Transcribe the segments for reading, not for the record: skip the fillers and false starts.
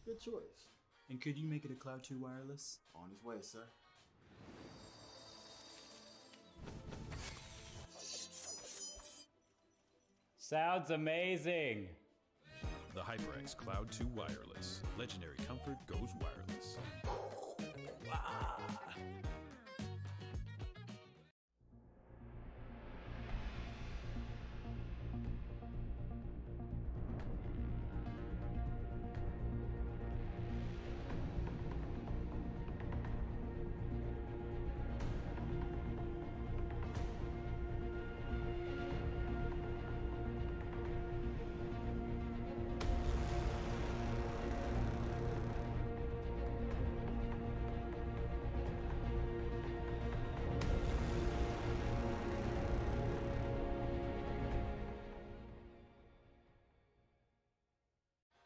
Good choice. And could you make it a Cloud 2 wireless? On his way, sir. Sounds amazing. The HyperX Cloud 2 Wireless. Legendary comfort goes wireless.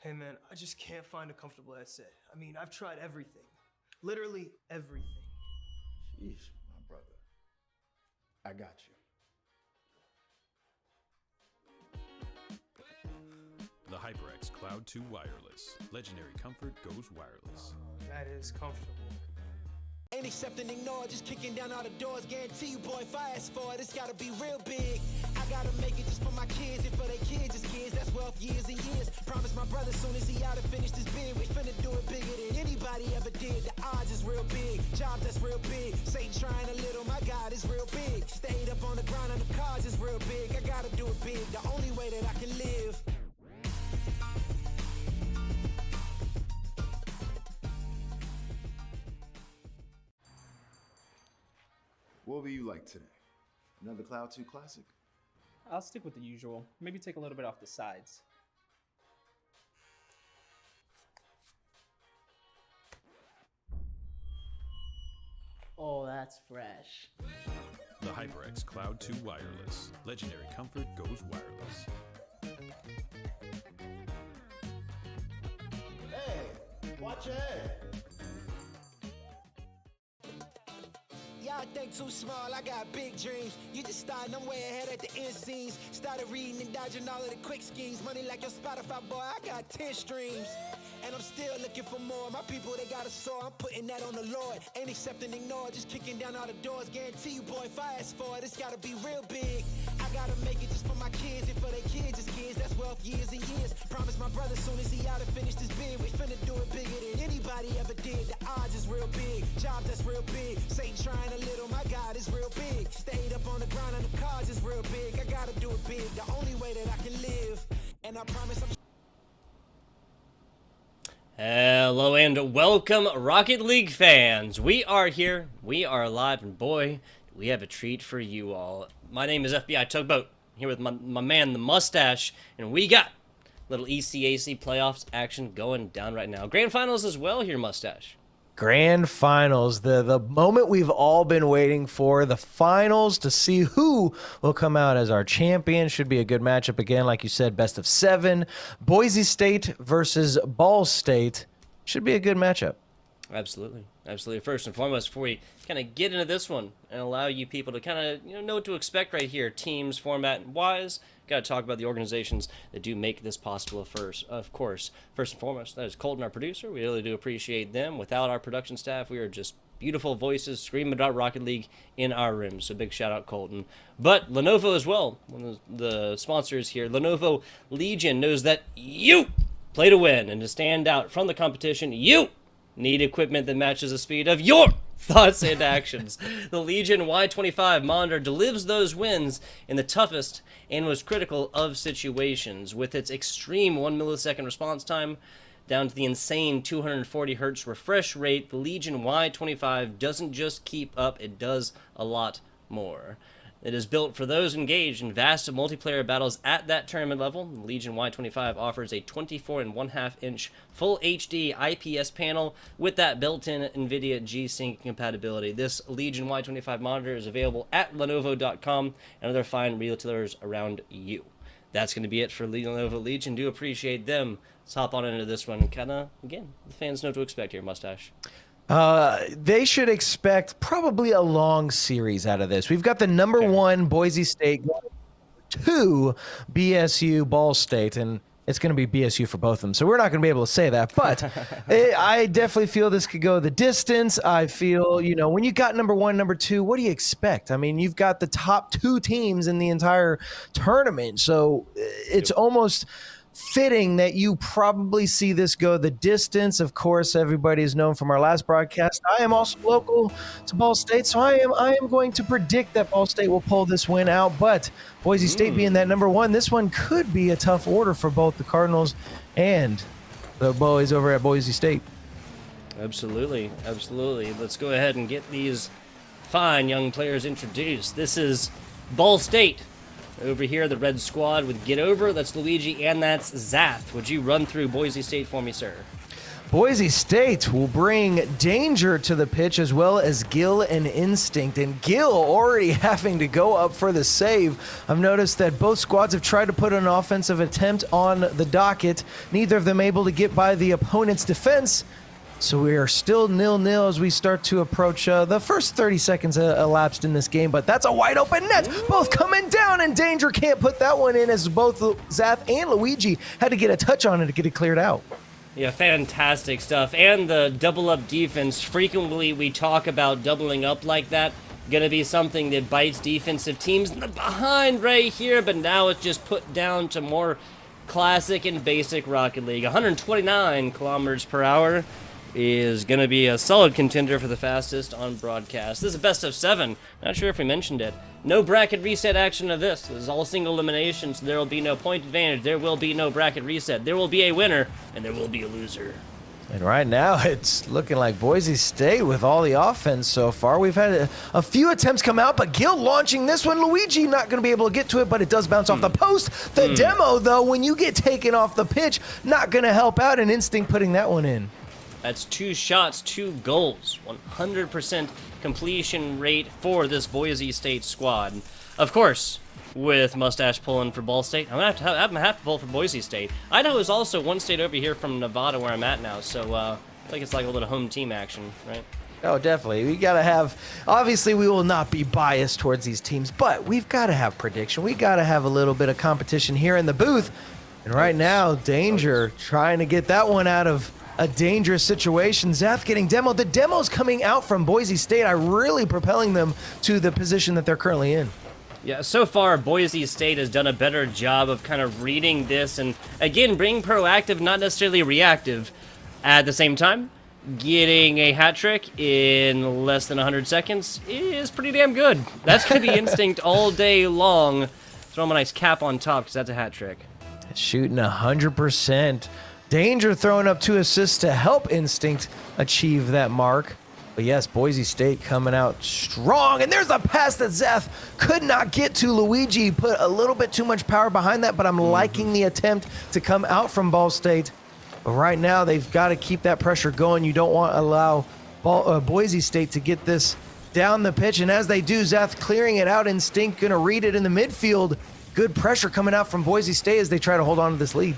Hey man, I just can't find a comfortable headset. I mean, I've tried everything. Literally everything. Sheesh, my brother. I got you. The HyperX Cloud 2 Wireless. Legendary comfort goes wireless. That is comfortable. Ain't accepting, ignore, just kicking down all the doors. Guarantee you, boy, if I ask for it, it's gotta be real big. I gotta make it just for my kids and for their kids, just kids. That's wealth, years and years. Promise my brother, soon as he out and finish this bid, we finna do it bigger than anybody ever did. The odds is real big, jobs that's real big. Satan trying a little, my God is real big. Stayed up on the grind on the cars is real big. I gotta do it big, the only way that I can live. What will you like today? Another Cloud 2 classic? I'll stick with the usual. Maybe take a little bit off the sides. Oh, that's fresh. The HyperX Cloud 2 Wireless. Legendary comfort goes wireless. Hey, watch your head. Y'all think too small, I got big dreams. You just starting, I'm way ahead at the end scenes. Started reading and dodging all of the quick schemes. Money like your Spotify, boy, I got 10 streams. And I'm still looking for more. My people, they got a soar, I'm putting that on the Lord. Ain't accepting, ignore, just kicking down all the doors. Guarantee you, boy, if I ask for it, it's gotta be real big. I gotta make it just for my kids and for their kids, just kids. That's wealth, years and years. Promise my brother, soon as he out and finish this bid, we finna do it bigger than anybody ever did. The odds is real big, jobs that's real big. Satan trying a little, my God is real big. Stayed up on the grind on the cars is real big. I gotta do it big, the only way that I can live. And I promise I'm Hello and welcome, Rocket League fans. We are here, we are live, and boy, we have a treat for you all. My name is FBI Tugboat, here with my man, the Mustache, and we got little ECAC playoffs action going down right now. Grand Finals as well here, Mustache. Grand Finals, the moment we've all been waiting for, the finals to see who will come out as our champion. Should be a good matchup again, like you said, best of 7. Boise State versus Ball State. Should be a good matchup. Absolutely. Absolutely. First and foremost, before we kind of get into this one and allow you people to kind of know what to expect right here, teams, format, wise, got to talk about the organizations that do make this possible first. Of course, first and foremost, that is Colton, our producer. We really do appreciate them. Without our production staff, we are just beautiful voices screaming about Rocket League in our rooms. So big shout out, Colton. But Lenovo as well, one of the sponsors here. Lenovo Legion knows that you play to win and to stand out from the competition. You need equipment that matches the speed of your thoughts and actions. The Legion Y25 monitor delivers those wins in the toughest and most critical of situations. With its extreme 1 millisecond response time down to the insane 240 hertz refresh rate, the Legion Y25 doesn't just keep up, it does a lot more. It is built for those engaged in vast multiplayer battles at that tournament level. The Legion Y25 offers a 24.5-inch full HD IPS panel with that built-in NVIDIA G-Sync compatibility. This Legion Y25 monitor is available at Lenovo.com and other fine retailers around you. That's going to be it for Lenovo Legion. Do appreciate them. Let's hop on into this one and kind of, again, the fans know what to expect here, Mustache. They should expect probably a long series out of this. We've got the number 1 Boise State, 2 BSU Ball State, and it's going to be BSU for both of them. So we're not going to be able to say that. But I definitely feel this could go the distance. I feel, when you got number 1, number 2, what do you expect? I mean, you've got the top 2 teams in the entire tournament. So it's almost fitting that you probably see this go the distance. Of course, everybody is known from our last broadcast. I am also local to Ball State, so I am going to predict that Ball State will pull this win out. But Boise State being that number 1, this one could be a tough order for both the Cardinals and the boys over at Boise State. Absolutely. Let's go ahead and get these fine young players introduced. This is Ball State. Over here, the red squad with Get Over. That's Luigi, and that's Zath. Would you run through Boise State for me, sir? Boise State will bring Danger to the pitch as well as Gil and Instinct. And Gil already having to go up for the save. I've noticed that both squads have tried to put an offensive attempt on the docket. Neither of them able to get by the opponent's defense. So we are still 0-0 as we start to approach the first 30 seconds elapsed in this game. But that's a wide open net. Both coming down, and Danger can't put that one in as both Zath and Luigi had to get a touch on it to get it cleared out. Yeah, fantastic stuff. And the double-up defense. Frequently we talk about doubling up like that. Going to be something that bites defensive teams in the behind right here. But now it's just put down to more classic and basic Rocket League. 129 kilometers per hour. Is going to be a solid contender for the fastest on broadcast. This is a best of 7. Not sure if we mentioned it. No bracket reset action of this. This is all single elimination, so there will be no point advantage. There will be no bracket reset. There will be a winner, and there will be a loser. And right now, it's looking like Boise State with all the offense so far. We've had a few attempts come out, but Gil launching this one. Luigi not going to be able to get to it, but it does bounce off the post. The demo, though, when you get taken off the pitch, not going to help out, and Instinct putting that one in. That's 2 shots, 2 goals. 100% completion rate for this Boise State squad. Of course, with Mustache pulling for Ball State, I'm going to have to pull for Boise State. Idaho is also one state over here from Nevada where I'm at now, so I think it's like a little home team action, right? Oh, definitely. We got to have, obviously we will not be biased towards these teams, but we've got to have prediction. We got to have a little bit of competition here in the booth. And right now, Danger trying to get that one out of a dangerous situation. Zath getting demoed. The demo's coming out from Boise State are really propelling them to the position that they're currently in. Yeah, so far, Boise State has done a better job of kind of reading this and, again, being proactive, not necessarily reactive. At the same time, getting a hat trick in less than 100 seconds is pretty damn good. That's going to be Instinct all day long. Throw him a nice cap on top because that's a hat trick. Shooting 100%. Danger throwing up 2 assists to help Instinct achieve that mark. But yes, Boise State coming out strong. And there's a pass that Zath could not get to. Luigi put a little bit too much power behind that, but I'm liking the attempt to come out from Ball State. But right now, they've got to keep that pressure going. You don't want to allow Boise State to get this down the pitch. And as they do, Zath clearing it out. Instinct going to read it in the midfield. Good pressure coming out from Boise State as they try to hold on to this lead.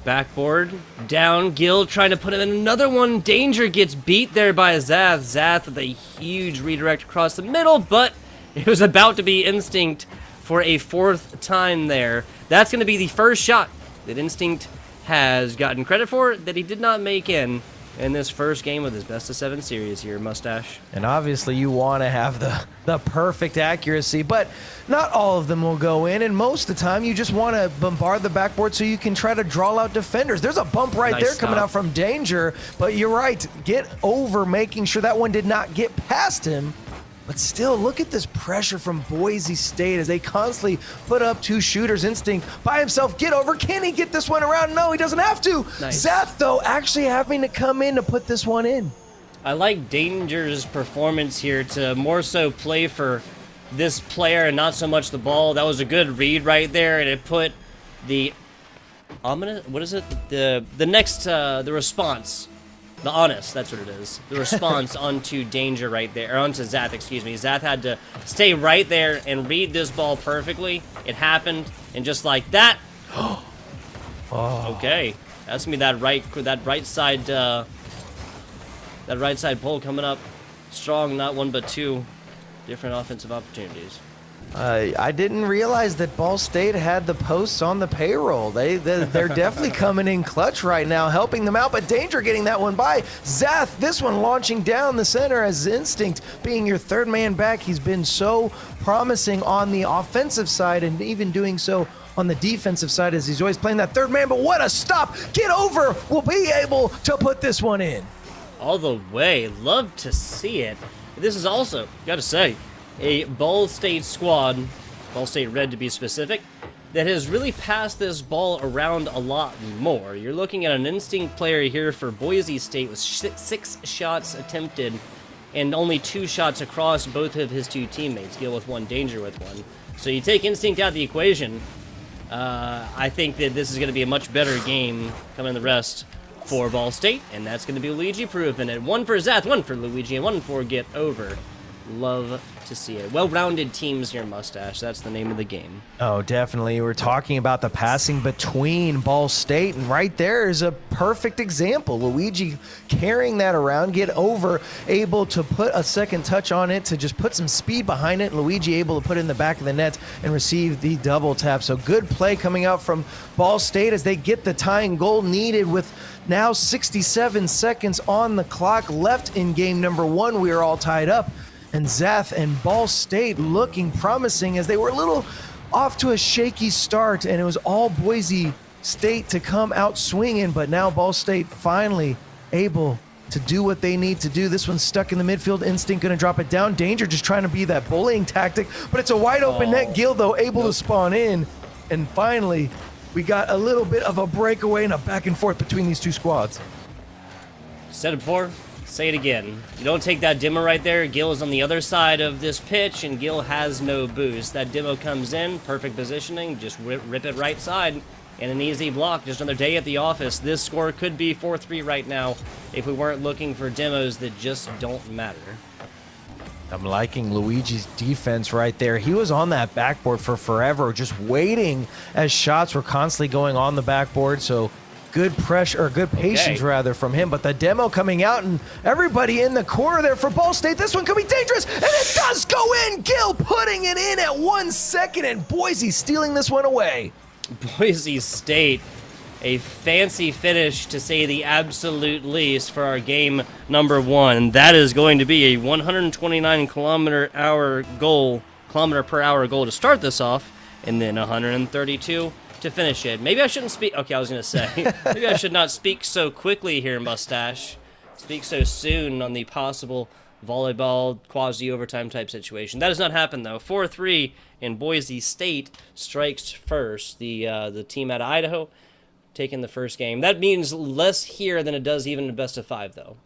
Backboard, down, Gil trying to put in another one. Danger gets beat there by Zath. Zath with a huge redirect across the middle, but it was about to be Instinct for a 4th time there. That's going to be the first shot that Instinct has gotten credit for that he did not make in this first game of this best of 7 series here, Mustache. And obviously you want to have the perfect accuracy, but not all of them will go in, and most of the time you just want to bombard the backboard so you can try to draw out defenders. There's a bump right there coming out from Danger, but you're right. Get over making sure that one did not get past him. But still, look at this pressure from Boise State as they constantly put up 2 shooters. Instinct by himself. Get over. Can he get this one around? No, he doesn't have to. Nice. Zath, though, actually having to come in to put this one in. I like Danger's performance here to more so play for this player and not so much the ball. That was a good read right there, and it put the what is it? The response. The honest, that's what it is. The response onto Danger right there, or onto Zath, excuse me. Zath had to stay right there and read this ball perfectly. It happened, and just like that. Okay, that's me. That right side pull coming up strong. Not 1 but 2 different offensive opportunities. I didn't realize that Ball State had the posts on the payroll. They're definitely coming in clutch right now, helping them out, but Danger getting that one by. Zath, this one launching down the center as Instinct being your third man back. He's been so promising on the offensive side and even doing so on the defensive side as he's always playing that third man, but what a stop. Get over will be able to put this one in. All the way. Love to see it. This is also, gotta say, a Ball State squad, Ball State Red to be specific, that has really passed this ball around a lot more. You're looking at an Instinct player here for Boise State with 6 shots attempted and only 2 shots across both of his 2 teammates, Gil with 1, Danger with 1. So you take Instinct out of the equation, I think that this is going to be a much better game coming in the rest for Ball State, and that's going to be Luigi proving it. 1 for Zath, 1 for Luigi, and 1 for Get Over. Love to see it. Well-rounded teams here, Mustache. That's the name of the game. Oh, definitely. We're talking about the passing between Ball State, and right there is a perfect example. Luigi carrying that around, Get Over, able to put a second touch on it to just put some speed behind it. Luigi able to put it in the back of the net and receive the double tap. So good play coming out from Ball State as they get the tying goal needed with now 67 seconds on the clock left in game number 1. We are all tied up. And Zath and Ball State looking promising as they were a little off to a shaky start, and it was all Boise State to come out swinging, but now Ball State finally able to do what they need to do. This one's stuck in the midfield. Instinct going to drop it down. Danger just trying to be that bullying tactic, but it's a wide open net. Gil, though, able to spawn in, and finally we got a little bit of a breakaway and a back and forth between these two squads. Said it before. Say it again. You don't take that demo right there. Gil is on the other side of this pitch, and Gil has no boost. That demo comes in, perfect positioning, just rip it right side, and an easy block. Just another day at the office. This score could be 4-3 right now if we weren't looking for demos that just don't matter. I'm liking Luigi's defense right there. He was on that backboard for forever, just waiting as shots were constantly going on the backboard, so good pressure, or good patience rather, from him. But the demo coming out and everybody in the corner there for Ball State. This one could be dangerous, and it does go in. Gil putting it in at 1 second, and Boise stealing this one away. Boise State, a fancy finish to say the absolute least for our game number 1. That is going to be a 129 kilometer per hour goal to start this off, and then 132 to finish it. Maybe I shouldn't speak. Okay, I was going to say, maybe I should not speak so quickly here, Mustache. Speak so soon on the possible volleyball quasi-overtime type situation. That has not happened, though. 4-3, and Boise State strikes first. The team out of Idaho taking the first game. That means less here than it does even in best of 5, though.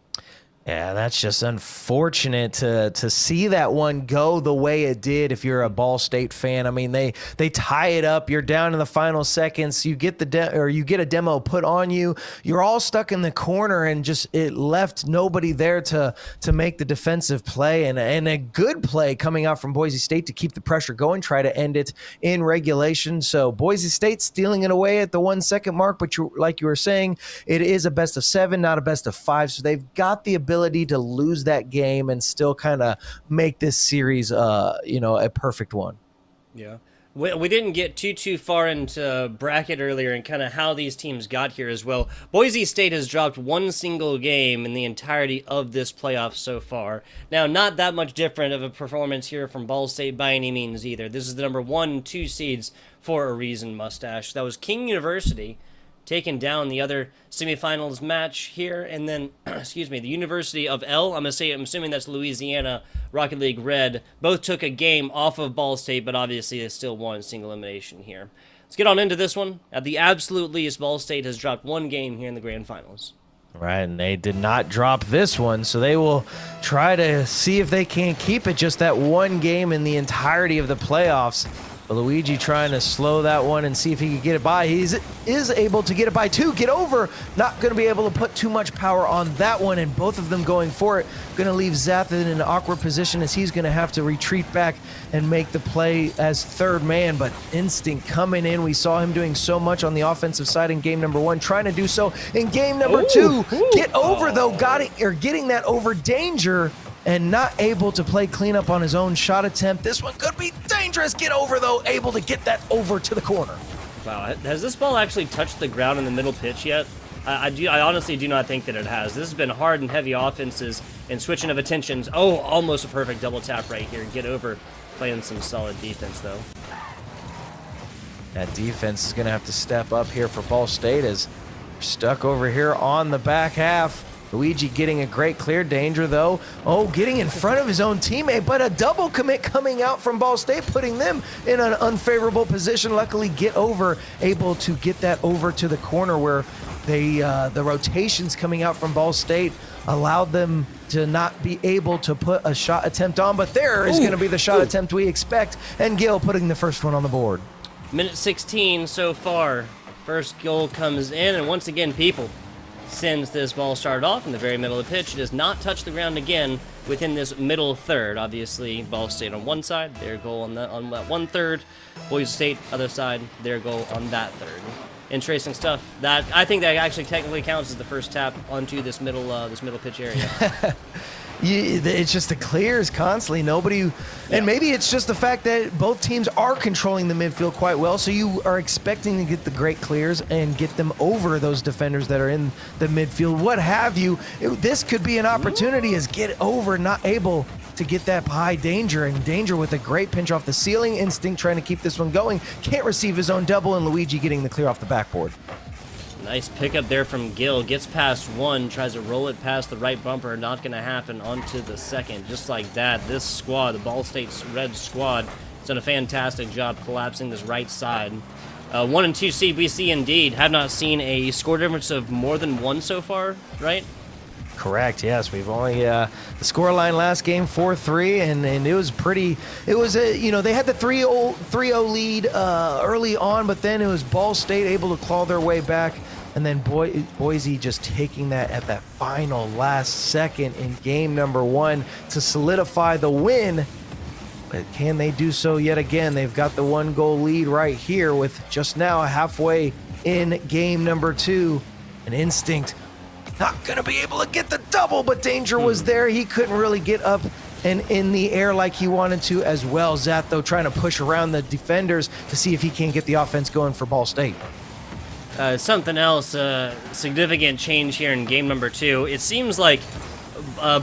Yeah, that's just unfortunate to see that one go the way it did if you're a Ball State fan. I mean, they tie it up. You're down in the final seconds. You get you get a demo put on you. You're all stuck in the corner, and just it left nobody there to make the defensive play, and a good play coming out from Boise State to keep the pressure going, try to end it in regulation. So Boise State stealing it away at the 1 second mark, but like you were saying, it is a best of 7, not a best of 5. So they've got the ability to lose that game and still kind of make this series, a perfect one. Yeah. We didn't get too far into bracket earlier and kind of how these teams got here as well. Boise State has dropped 1 single game in the entirety of this playoff so far. Now, not that much different of a performance here from Ball State by any means either. This is the number 1, 2 seeds for a reason, Mustache. That was King University taking down the other semifinals match here, and then, excuse me, the University of I'm assuming that's Louisiana, Rocket League Red, both took a game off of Ball State, but obviously they still won single elimination here. Let's get on into this one. At the absolute least, Ball State has dropped 1 game here in the grand finals. Right, and they did not drop this one, so they will try to see if they can keep it just that 1 game in the entirety of the playoffs. But Luigi trying to slow that one and see if he can get it by. He is able to get it by 2. Get over. Not going to be able to put too much power on that one, and both of them going for it. Going to leave Zath in an awkward position as he's going to have to retreat back and make the play as third man. But Instinct coming in. We saw him doing so much on the offensive side in game number 1. Trying to do so in game number 2. Get over, though. Getting that over. Danger and not able to play cleanup on his own shot attempt. This one could be dangerous. Get over, though, able to get that over to the corner. Wow, has this ball actually touched the ground in the middle pitch yet? I honestly do not think that it has. This has been hard and heavy offenses and switching of attentions. Oh, almost a perfect double tap right here. Get over, playing some solid defense, though. That defense is going to have to step up here for Ball State as we're stuck over here on the back half. Luigi getting a great clear. Danger, though. Oh, getting in front of his own teammate, but a double commit coming out from Ball State, putting them in an unfavorable position. Luckily, Get Over able to get that over to the corner where the rotations coming out from Ball State allowed them to not be able to put a shot attempt on, but there is going to be the shot attempt we expect, and Gil putting the first one on the board. Minute 16 so far. First goal comes in, and once again, people, since this ball started off in the very middle of the pitch, it does not touch the ground again within this middle third. Obviously, Ball State on one side, their goal on that 1/3. Boise State, other side, their goal on that third. Interesting stuff. That I think that actually technically counts as the first tap onto this middle pitch area. It's just the clears constantly. Nobody, and maybe it's just the fact that both teams are controlling the midfield quite well, so you are expecting to get the great clears and get them over those defenders that are in the midfield, what have you. This could be an opportunity as Get Over not able to get that high. Danger, and Danger with a great pinch off the ceiling. Instinct trying to keep this one going. Can't receive his own double, and Luigi getting the clear off the backboard. Nice pickup there from Gil. Gets past one, tries to roll it past the right bumper. Not going to happen onto the second. Just like that, this squad, the Ball State's red squad, has done a fantastic job collapsing this right side. 1 and 2 CBC indeed. Have not seen a score difference of more than one so far, right? Correct, yes. We've only, the scoreline last game, 4-3, and it was pretty, it was, they had the 3-0 lead early on, but then it was Ball State able to claw their way back, and then Boise just taking that at that final last second in game number 1 to solidify the win. But can they do so yet again? They've got the 1-goal lead right here with just now halfway in game number 2. An Instinct not going to be able to get the double, but Danger was there. He couldn't really get up and in the air like he wanted to as well. Zat, though, trying to push around the defenders to see if he can get the offense going for Ball State. Something else, significant change here in game number 2. It seems like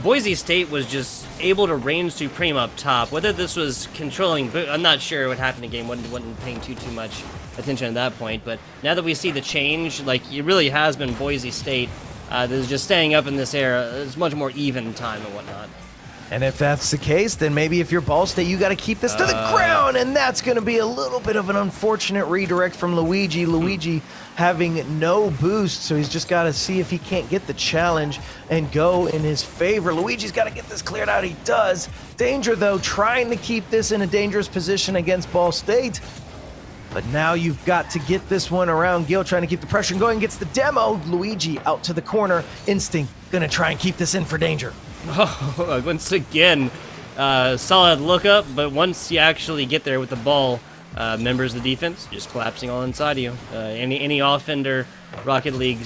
Boise State was just able to reign supreme up top. Whether this was controlling, I'm not sure what happened in game 1. Wasn't paying too much attention at that point. But now that we see the change, like it really has been Boise State. There's just staying up in this era. It's much more even time and whatnot. And if that's the case, then maybe if you're Ball State, you got to keep this to the ground, and that's going to be a little bit of an unfortunate redirect from Luigi. Luigi having no boost, so he's just got to see if he can't get the challenge and go in his favor. Luigi's got to get this cleared out. He does. Danger, though, trying to keep this in a dangerous position against Ball State. But now you've got to get this one around. Gil trying to keep the pressure going, gets the demo. Luigi out to the corner. Instinct gonna try and keep this in for Danger. Oh, once again, solid look up, but once you actually get there with the ball, members of the defense just collapsing all inside of you. Any offender, Rocket League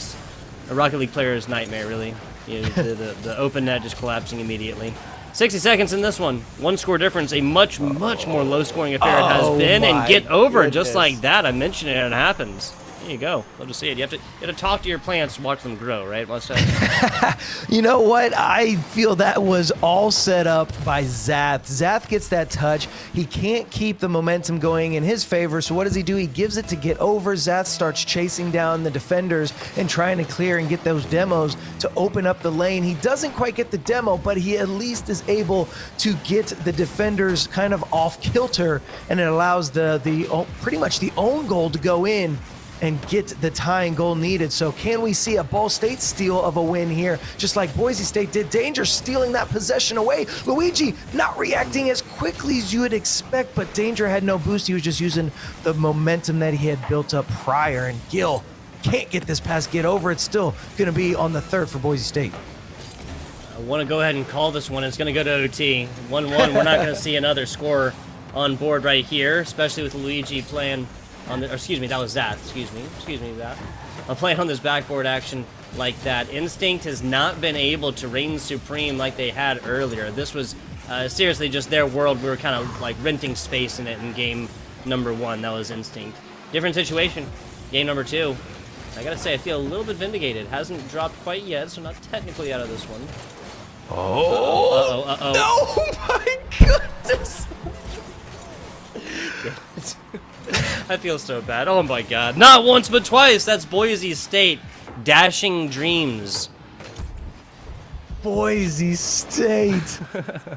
player's nightmare, really. The open net just collapsing immediately. 60 seconds in this one. 1 score difference. A much more low-scoring affair it has been. And Get Over just like that. I mentioned it, and it happens. There you go. Love to see it. You have to talk to your plants, watch them grow, right? What's that? You know what? I feel that was all set up by Zath. Zath gets that touch. He can't keep the momentum going in his favor, so what does he do? He gives it to Get Over. Zath starts chasing down the defenders and trying to clear and get those demos to open up the lane. He doesn't quite get the demo, but he at least is able to get the defenders kind of off kilter, and it allows the pretty much the own goal to go in and get the tying goal needed. So can we see a Ball State steal of a win here, just like Boise State did? Danger stealing that possession away. Luigi not reacting as quickly as you would expect, but Danger had no boost. He was just using the momentum that he had built up prior, and Gil can't get this pass. Get Over. It's still going to be on the 3rd for Boise State. I want to go ahead and call this one. It's going to go to OT. 1-1. We're not going to see another score on board right here, especially with Luigi playing on the, or excuse me, that was Zath. Excuse me, Zath. I'm playing on this backboard action. like that. Instinct has not been able to reign supreme like they had earlier. This was seriously just their world. We were kind of like renting space in it in game number 1. That was Instinct. Different situation. Game number 2. I gotta say, I feel a little bit vindicated. Hasn't dropped quite yet, so not technically out of this one. Oh! Uh-oh. No, my goodness! I feel so bad. Oh my god. Not once but twice! That's Boise State. Dashing Dreams. Boise State.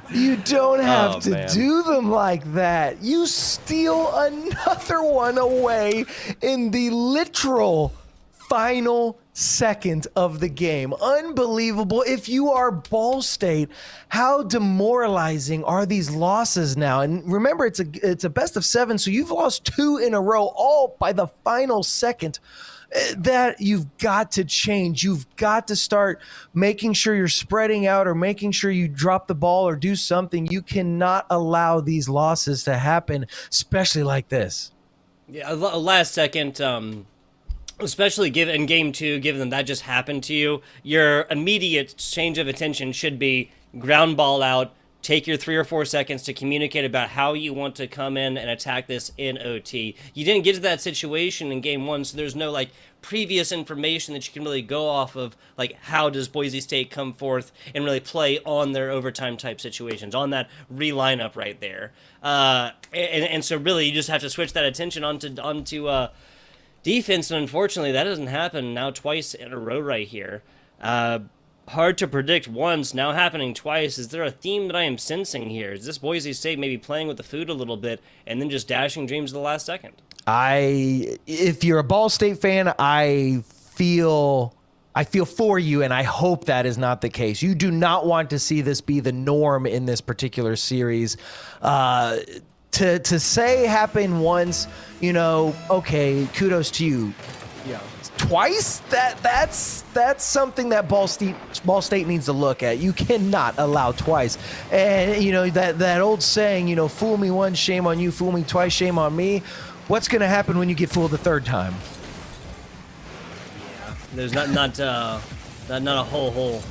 You don't have to man. do them like that. You steal another one away in the literal final second of the game. Unbelievable. If you are Ball State, how demoralizing are these losses now? And remember, it's a best of 7, so you've lost 2 in a row, all by the final second. That you've got to change. You've got to start making sure you're spreading out or making sure you drop the ball or do something. You cannot allow these losses to happen, especially like this. Yeah, last second, especially in game 2, given that just happened to you, your immediate change of attention should be ground ball out, take your 3 or 4 seconds to communicate about how you want to come in and attack this in OT. You didn't get to that situation in game 1, so there's no like previous information that you can really go off of, like how does Boise State come forth and really play on their overtime type situations, on that re-lineup right there. And so really you just have to switch that attention onto defense, and unfortunately that doesn't happen now twice in a row right here. Hard to predict once, now happening twice. Is there a theme that I am sensing here? Is this Boise State maybe playing with the food a little bit and then just dashing dreams at the last second? If you're a Ball State fan, I feel for you, and I hope that is not the case. You do not want to see this be the norm in this particular series. To say happen once, you know, okay, kudos to you. Yeah. Twice? That's something that Ball State needs to look at. You cannot allow twice. And you know that old saying, you know, fool me once, shame on you, fool me twice, shame on me. What's going to happen when you get fooled the third time? Yeah. There's not a whole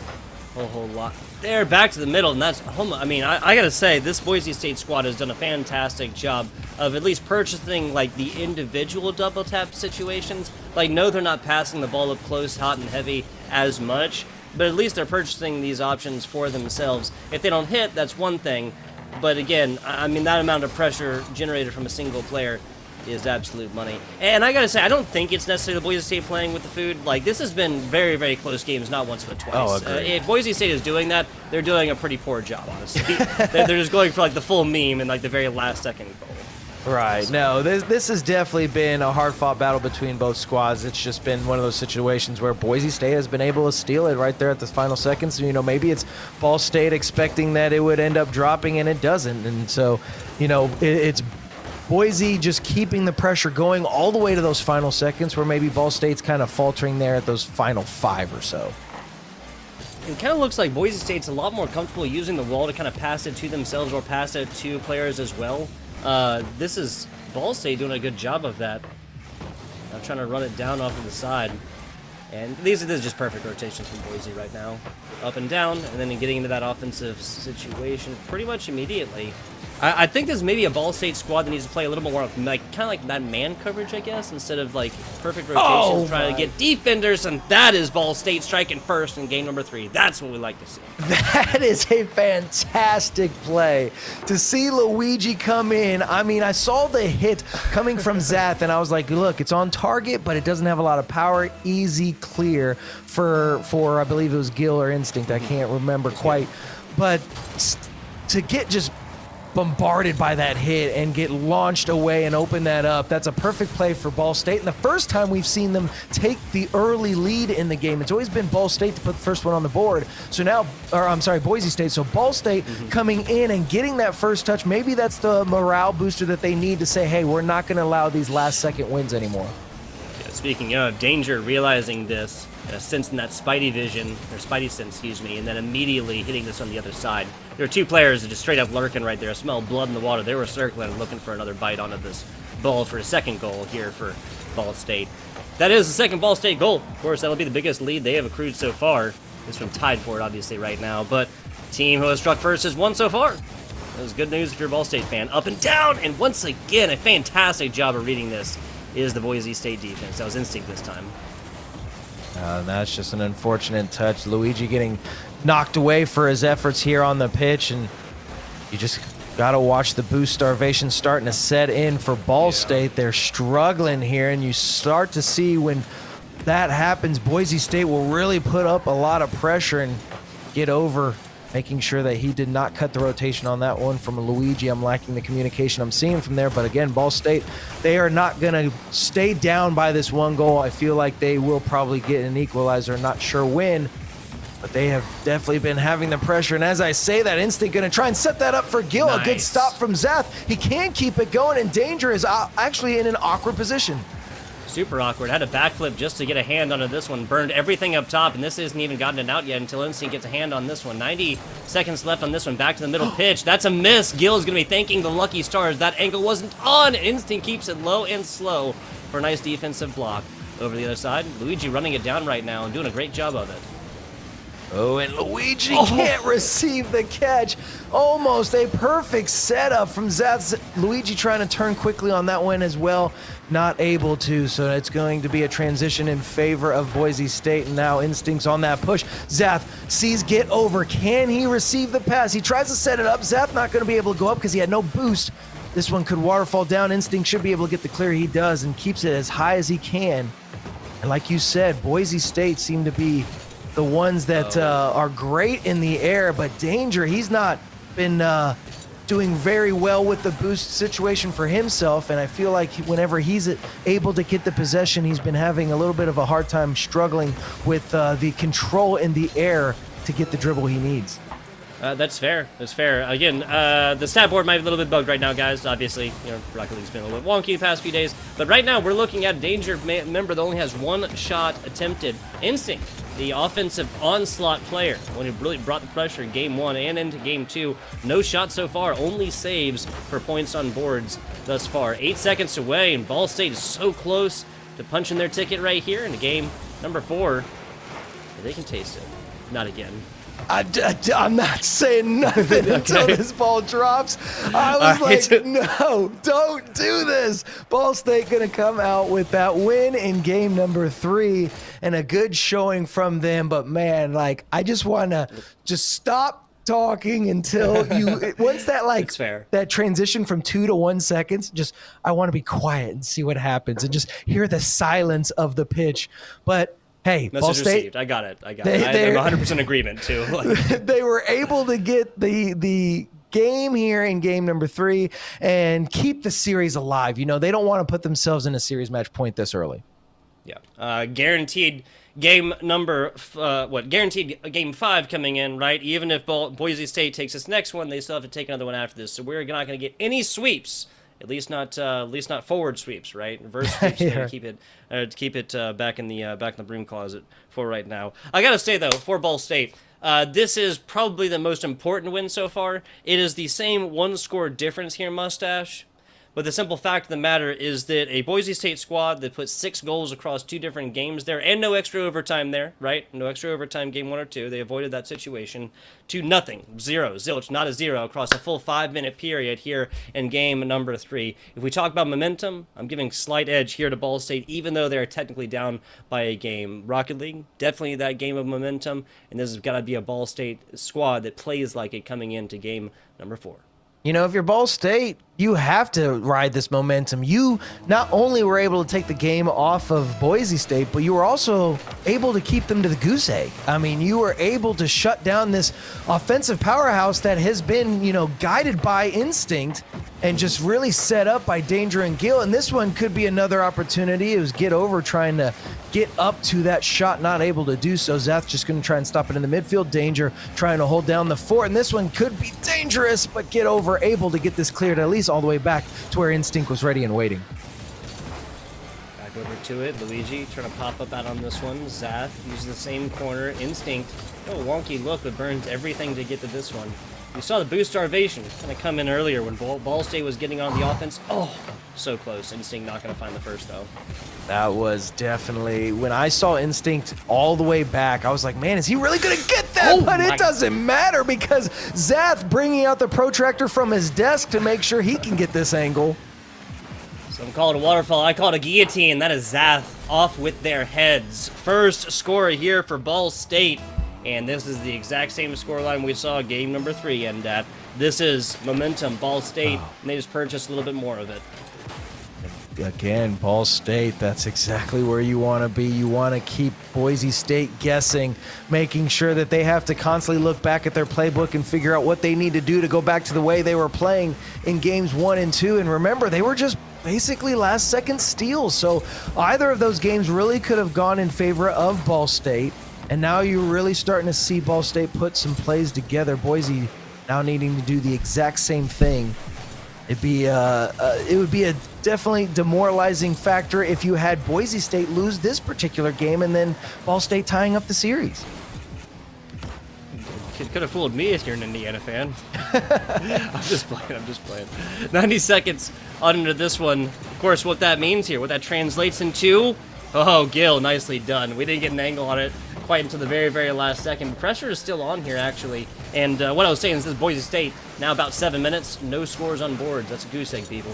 lot. There, back to the middle, and that's home. I mean, I gotta say, this Boise State squad has done a fantastic job of at least purchasing like the individual double tap situations. Like, no, they're not passing the ball up close, hot, and heavy as much, but at least they're purchasing these options for themselves. If they don't hit, that's one thing, but again, I mean, that amount of pressure generated from a single player is absolute money. And I gotta say, I don't think it's necessarily Boise State playing with the food. Like, this has been very, very close games, not once but twice. Oh, agreed. If Boise State is doing that, they're doing a pretty poor job, honestly. They're just going for like the full meme and like the very last second goal. Right. No, this has definitely been a hard-fought battle between both squads. It's just been one of those situations where Boise State has been able to steal it right there at the final seconds. So, you know, maybe it's Ball State expecting that it would end up dropping, and it doesn't. And so, you know, it's Boise just keeping the pressure going all the way to those final seconds, where maybe Ball State's kind of faltering there at those final 5 or so. It kind of looks like Boise State's a lot more comfortable using the wall to kind of pass it to themselves or pass it to players as well. This is Ball State doing a good job of that. I'm trying to run it down off of the side. And these are just perfect rotations from Boise right now. Up and down, and then getting into that offensive situation pretty much immediately. I think there's maybe a Ball State squad that needs to play a little more like kind of like that man coverage, I guess, instead of like perfect rotations, trying to get defenders, and that is Ball State striking first in game number 3. That's what we like to see. That is a fantastic play. To see Luigi come in, I mean, I saw the hit coming from Zath, and I was like, look, it's on target, but it doesn't have a lot of power. Easy clear for I believe it was Gill or Instinct. I can't remember quite. But to get just bombarded by that hit and get launched away and open that up, that's a perfect play for Ball State. And the first time we've seen them take the early lead in the game, it's always been Ball State to put the first one on the board. So now, or I'm sorry, Boise State. So Ball State coming in and getting that first touch, maybe that's the morale booster that they need to say, hey, we're not going to allow these last second wins anymore. Yeah, speaking of danger, realizing this, sensing that Spidey vision, or Spidey sense, excuse me, and then immediately hitting this on the other side. There were 2 players that just straight up lurking right there. I smelled blood in the water. They were circling and looking for another bite onto this ball for a second goal here for Ball State. That is the second Ball State goal. Of course, that'll be the biggest lead they have accrued so far. This one tied for it, obviously, right now. But team who has struck first has won so far. That was good news if you're a Ball State fan. Up and down, and once again, a fantastic job of reading this is the Boise State defense. That was instinct this time. That's just an unfortunate touch. Luigi getting knocked away for his efforts here on the pitch, and you just got to watch the boost starvation starting to set in for Ball State. They're struggling here, and you start to see when that happens, Boise State will really put up a lot of pressure and get over, making sure that he did not cut the rotation on that one from Luigi. I'm liking the communication I'm seeing from there. But again, Ball State, they are not going to stay down by this one goal. I feel like they will probably get an equalizer. Not sure when, but they have definitely been having the pressure. And as I say that, Instinct going to try and set that up for Gil. Nice. A good stop from Zath. He can keep it going, and Danger is actually in an awkward position. Super awkward. Had a backflip just to get a hand onto this one. Burned everything up top, and this isn't even gotten it out yet until Instinct gets a hand on this one. 90 seconds left on this one. Back to the middle pitch. That's a miss. Gil is going to be thanking the lucky stars. That angle wasn't on. Instinct keeps it low and slow for a nice defensive block. Over the other side, Luigi running it down right now and doing a great job of it. Oh, and Luigi can't receive the catch. Almost a perfect setup from Zath. Luigi trying to turn quickly on that one as well. Not able to, so it's going to be a transition in favor of Boise State. And now Instinct's on that push. Zath sees get over. Can he receive the pass? He tries to set it up. Zath not going to be able to go up because he had no boost. This one could waterfall down. Instinct should be able to get the clear. He does and keeps it as high as he can. And like you said, Boise State seem to be the ones that are great in the air, but Danger, he's not been doing very well with the boost situation for himself, and I feel like whenever he's able to get the possession, he's been having a little bit of a hard time struggling with the control in the air to get the dribble he needs. That's fair. That's fair. Again, the stat board might be a little bit bugged right now, guys. Obviously, you know, Rocket League's been a little bit wonky the past few days. But right now, we're looking at a Danger member that only has one shot attempted. Instinct, the offensive onslaught player, one who really brought the pressure in Game 1 and into Game 2. No shots so far, only saves for points on boards thus far. 8 seconds away, and Ball State is so close to punching their ticket right here in the game number 4. They can taste it. Not again. I'm not saying nothing until this ball drops. I was like, no, don't do this. Ball State going to come out with that win in game number 3 and a good showing from them. But, man, like, I just want to just stop talking until you once that like that transition from 2 to 1 seconds, just I want to be quiet and see what happens and just hear the silence of the pitch. But hey, message Ball State, received. I got it. I'm 100% agreement too. They were able to get the game here in game number 3 and keep the series alive. You know, they don't want to put themselves in a series match point this early. Yeah. Guaranteed game number guaranteed game 5 coming in, right? Even if Boise State takes this next one, they still have to take another one after this. So we're not going to get any sweeps. At least not forward sweeps, right? Reverse sweeps. Yeah. Keep it back in the broom closet for right now. I gotta say though, for Ball State, this is probably the most important win so far. It is the same 1-score difference here in Mustache. But the simple fact of the matter is that a Boise State squad that put 6 goals across 2 different games there, and no extra overtime there, right? No extra overtime game 1 or 2. They avoided that situation to nothing. 0, zilch, not a 0 across a full 5-minute period here in game number 3. If we talk about momentum, I'm giving slight edge here to Ball State, even though they're technically down by a game. Rocket League, definitely that game of momentum, and this has got to be a Ball State squad that plays like it coming into game number 4. You know, if you're Ball State, you have to ride this momentum. You not only were able to take the game off of Boise State, but you were also able to keep them to the goose egg. I mean, you were able to shut down this offensive powerhouse that has been, you know, guided by instinct and just really set up by Danger and Gil. And this one could be another opportunity. It was Get Over trying to get up to that shot, not able to do so. Zath just going to try and stop it in the midfield. Danger trying to hold down the fort. And this one could be dangerous, but Get Over able to get this cleared at least all the way back to where Instinct was ready and waiting. Back over to it. Luigi trying to pop up out on this one. Zath uses the same corner. Instinct, a little wonky look, but burns everything to get to this one. You saw the boost starvation kind of come in earlier when Ball State was getting on the offense. Oh, so close. Instinct not going to find the first, though. That was definitely, when I saw Instinct all the way back, I was like, man, is he really going to get that? Oh, but it doesn't matter because Zath bringing out the protractor from his desk to make sure he can get this angle. Some call it a waterfall. I call it a guillotine. That is Zath off with their heads. First score here for Ball State. And this is the exact same scoreline we saw game number 3 end at. This is momentum, Ball State, and they just purchased a little bit more of it. Again, Ball State, that's exactly where you want to be. You want to keep Boise State guessing, making sure that they have to constantly look back at their playbook and figure out what they need to do to go back to the way they were playing in games 1 and 2. And remember, they were just basically last-second steals. So either of those games really could have gone in favor of Ball State. And now you're really starting to see Ball State put some plays together. Boise now needing to do the exact same thing. It would be a definitely demoralizing factor if you had Boise State lose this particular game and then Ball State tying up the series. It could have fooled me if you're an Indiana fan. I'm just playing. 90 seconds on into this one. Of course, what that means here, what that translates into. Oh, Gil, nicely done. We didn't get an angle on it quite until the very, very last second. Pressure is still on here, actually. And what I was saying is this is Boise State. Now about 7 minutes, no scores on boards. That's a goose egg, people.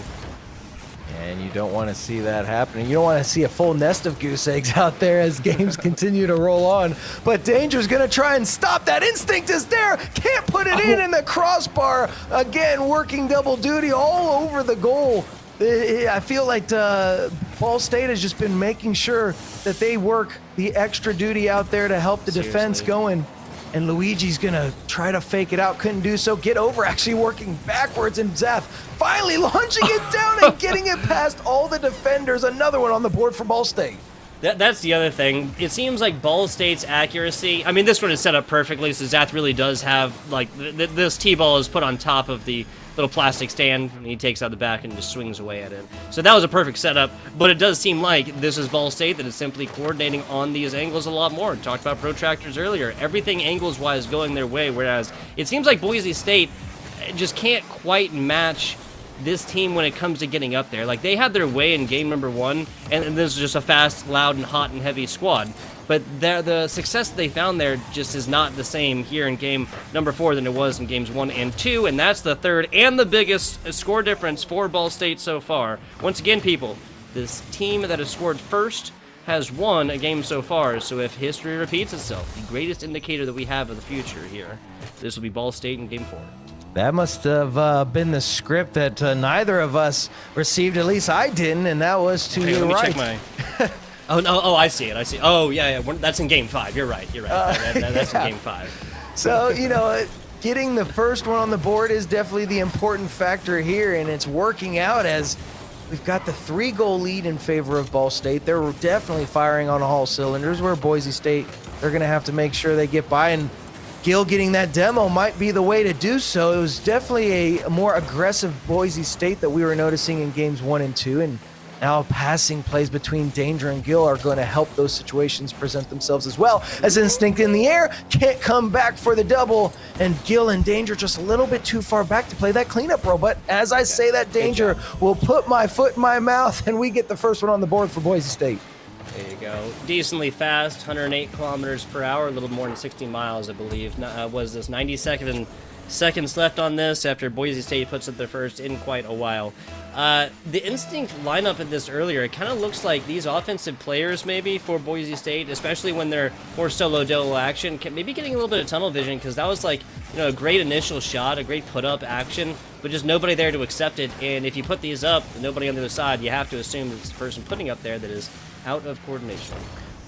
And you don't want to see that happening. You don't want to see a full nest of goose eggs out there as games continue to roll on. But Danger's going to try and stop that. Instinct is there. Can't put it in the crossbar. Again, working double duty all over the goal. I feel like Ball State has just been making sure that they work the extra duty out there to help the defense going. And Luigi's going to try to fake it out. Couldn't do so. Get over, actually working backwards. And Zath finally launching it down and getting it past all the defenders. Another one on the board for Ball State. That's the other thing. It seems like Ball State's accuracy, I mean, this one is set up perfectly, so Zath really does have, like, this T-ball is put on top of the little plastic stand, and he takes out the back and just swings away at it. So that was a perfect setup, but it does seem like this is Ball State that is simply coordinating on these angles a lot more. Talked about protractors earlier. Everything angles-wise going their way, whereas it seems like Boise State just can't quite match this team when it comes to getting up there. Like, they had their way in game number 1, and this is just a fast, loud, and hot and heavy squad. But the success they found there just is not the same here in game number 4 than it was in games 1 and 2, and that's the third and the biggest score difference for Ball State so far. Once again, people, this team that has scored first has won a game so far, so if history repeats itself, the greatest indicator that we have of the future here, this will be Ball State in game 4. That must have been the script that neither of us received. At least I didn't, and that was to your right. Check my... Oh, no, oh, I see it, I see. Oh, yeah, that's in game 5. You're right. That's in game 5. So, you know, getting the first one on the board is definitely the important factor here, and it's working out as we've got the 3-goal lead in favor of Ball State. They're definitely firing on all cylinders, where Boise State, they're going to have to make sure they get by, and Gil getting that demo might be the way to do so. It was definitely a more aggressive Boise State that we were noticing in games 1 and 2, and now passing plays between Danger and Gil are going to help those situations present themselves as well. As Instinct in the air, can't come back for the double, and Gil and Danger just a little bit too far back to play that cleanup role. But as I say that, Danger will put my foot in my mouth, and we get the first one on the board for Boise State. There you go. Decently fast, 108 kilometers per hour, a little more than 60 miles, I believe. Was this 90 seconds left on this after Boise State puts up their first in quite a while. The Instinct lineup in this earlier, it kind of looks like these offensive players maybe for Boise State, especially when they're more solo action, maybe getting a little bit of tunnel vision, because that was like, you know, a great initial shot, a great put-up action, but just nobody there to accept it. And if you put these up, nobody on the other side, you have to assume it's the person putting up there that is out of coordination.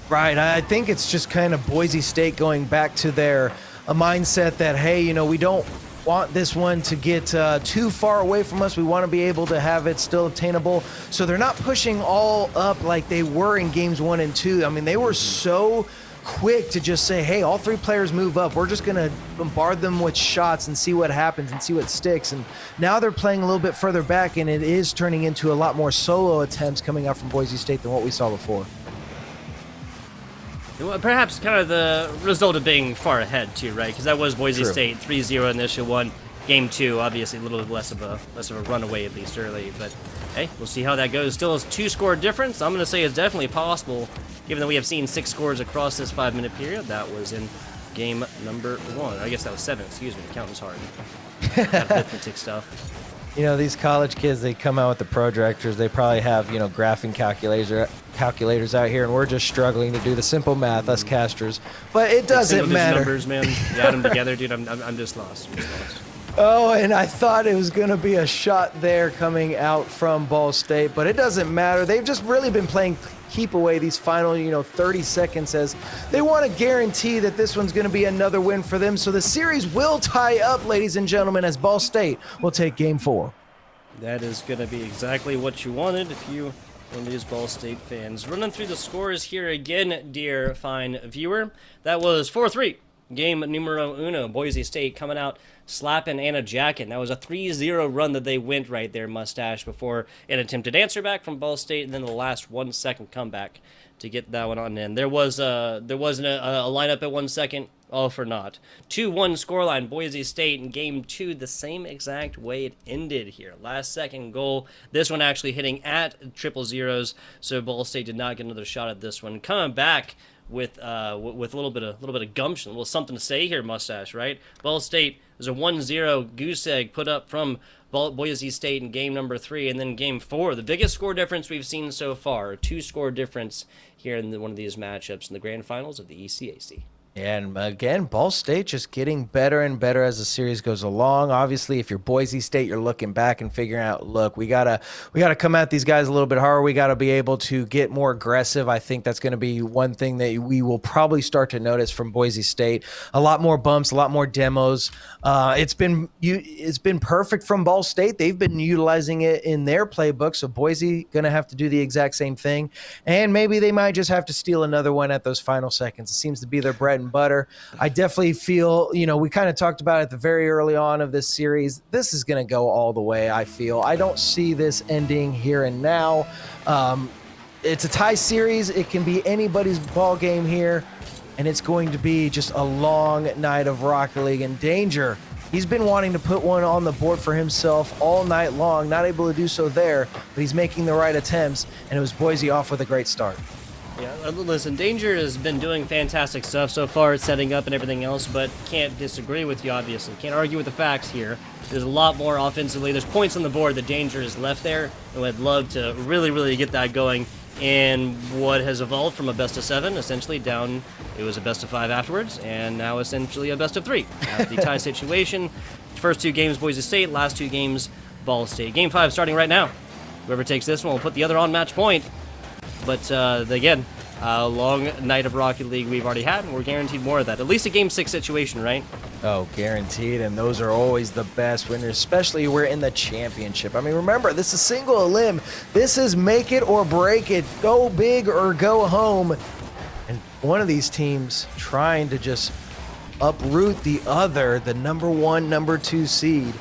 Right. I think it's just kind of Boise State going back to their mindset that, hey, you know, we don't want this one to get too far away from us. We want to be able to have it still obtainable. So they're not pushing all up like they were in games 1 and 2. I mean, they were so quick to just say, hey, all 3 players move up. We're just going to bombard them with shots and see what happens and see what sticks. And now they're playing a little bit further back, and it is turning into a lot more solo attempts coming out from Boise State than what we saw before. Well, perhaps kind of the result of being far ahead too, right? Because that was Boise True. State 3-0 initial one. Game 2, obviously a little bit less of a runaway at least early, but hey, we'll see how that goes. Still a 2-score difference. I'm going to say it's definitely possible, given that we have seen 6 scores across this 5-minute period. That was in game number 1. I guess that was 7. Excuse me, counting's hard. Arithmetic stuff. You know, these college kids, they come out with the projectors. They probably have, you know, graphing calculators out here, and we're just struggling to do the simple math, us casters. But it doesn't Single-digit matter. numbers, man. You add them together, dude. I'm just lost. I'm just lost. Oh, and I thought it was going to be a shot there coming out from Ball State, but it doesn't matter. They've just really been playing keep away these final, 30 seconds, as they want to guarantee that this one's going to be another win for them. So the series will tie up, ladies and gentlemen, as Ball State will take game 4. That is going to be exactly what you wanted if you one of these Ball State fans. Running through the scores here again, dear fine viewer. That was 4-3. Game numero uno. Boise State coming out slapping Anna Jacket. That was a 3-0 run that they went right there, Mustache, before an attempted answer back from Ball State, and then the last 1-second comeback to get that one on in. There wasn't a lineup at 1 second. All for naught. 2-1 scoreline. Boise State in game 2, the same exact way it ended here. Last second goal. This one actually hitting at triple zeros, so Ball State did not get another shot at this one. Coming back with a little bit of gumption, a little something to say here, Mustache, right? Ball State, there's a 1-0 goose egg put up from Boise State in game number 3, and then game 4, the biggest score difference we've seen so far, a 2-score difference here in one of these matchups in the grand finals of the ECAC. And again, Ball State just getting better and better as the series goes along. Obviously, if you're Boise State, you're looking back and figuring out, look, we gotta come at these guys a little bit harder. We gotta be able to get more aggressive. I think that's going to be one thing that we will probably start to notice from Boise State. A lot more bumps, a lot more demos. It's been perfect from Ball State. They've been utilizing it in their playbook. So Boise gonna have to do the exact same thing, and maybe they might just have to steal another one at those final seconds. It seems to be their bread and butter. I definitely feel, we kind of talked about it at the very early on of this series. This is going to go all the way, I feel. I don't see this ending here and now. It's a tie series. It can be anybody's ball game here, and it's going to be just a long night of Rocket League. And Danger, he's been wanting to put one on the board for himself all night long, not able to do so there, but he's making the right attempts, and it was Boise off with a great start. Yeah, listen, Danger has been doing fantastic stuff so far, setting up and everything else, but can't disagree with you, obviously. Can't argue with the facts here. There's a lot more offensively. There's points on the board that Danger has left there, and would love to really, really get that going in what has evolved from a best-of-7, essentially, down, it was a best-of-5 afterwards, and now essentially a best-of-3. After the tie situation, first 2 games, Boise State, last 2 games, Ball State. Game 5 starting right now. Whoever takes this one will put the other on match point. But again, a long night of Rocket League we've already had, and we're guaranteed more of that. At least a Game 6 situation, right? Oh, guaranteed, and those are always the best winners, especially we're in the championship. I mean, remember, this is single elim. This is make it or break it, go big or go home. And one of these teams trying to just uproot the other, the number 1, number 2 seed.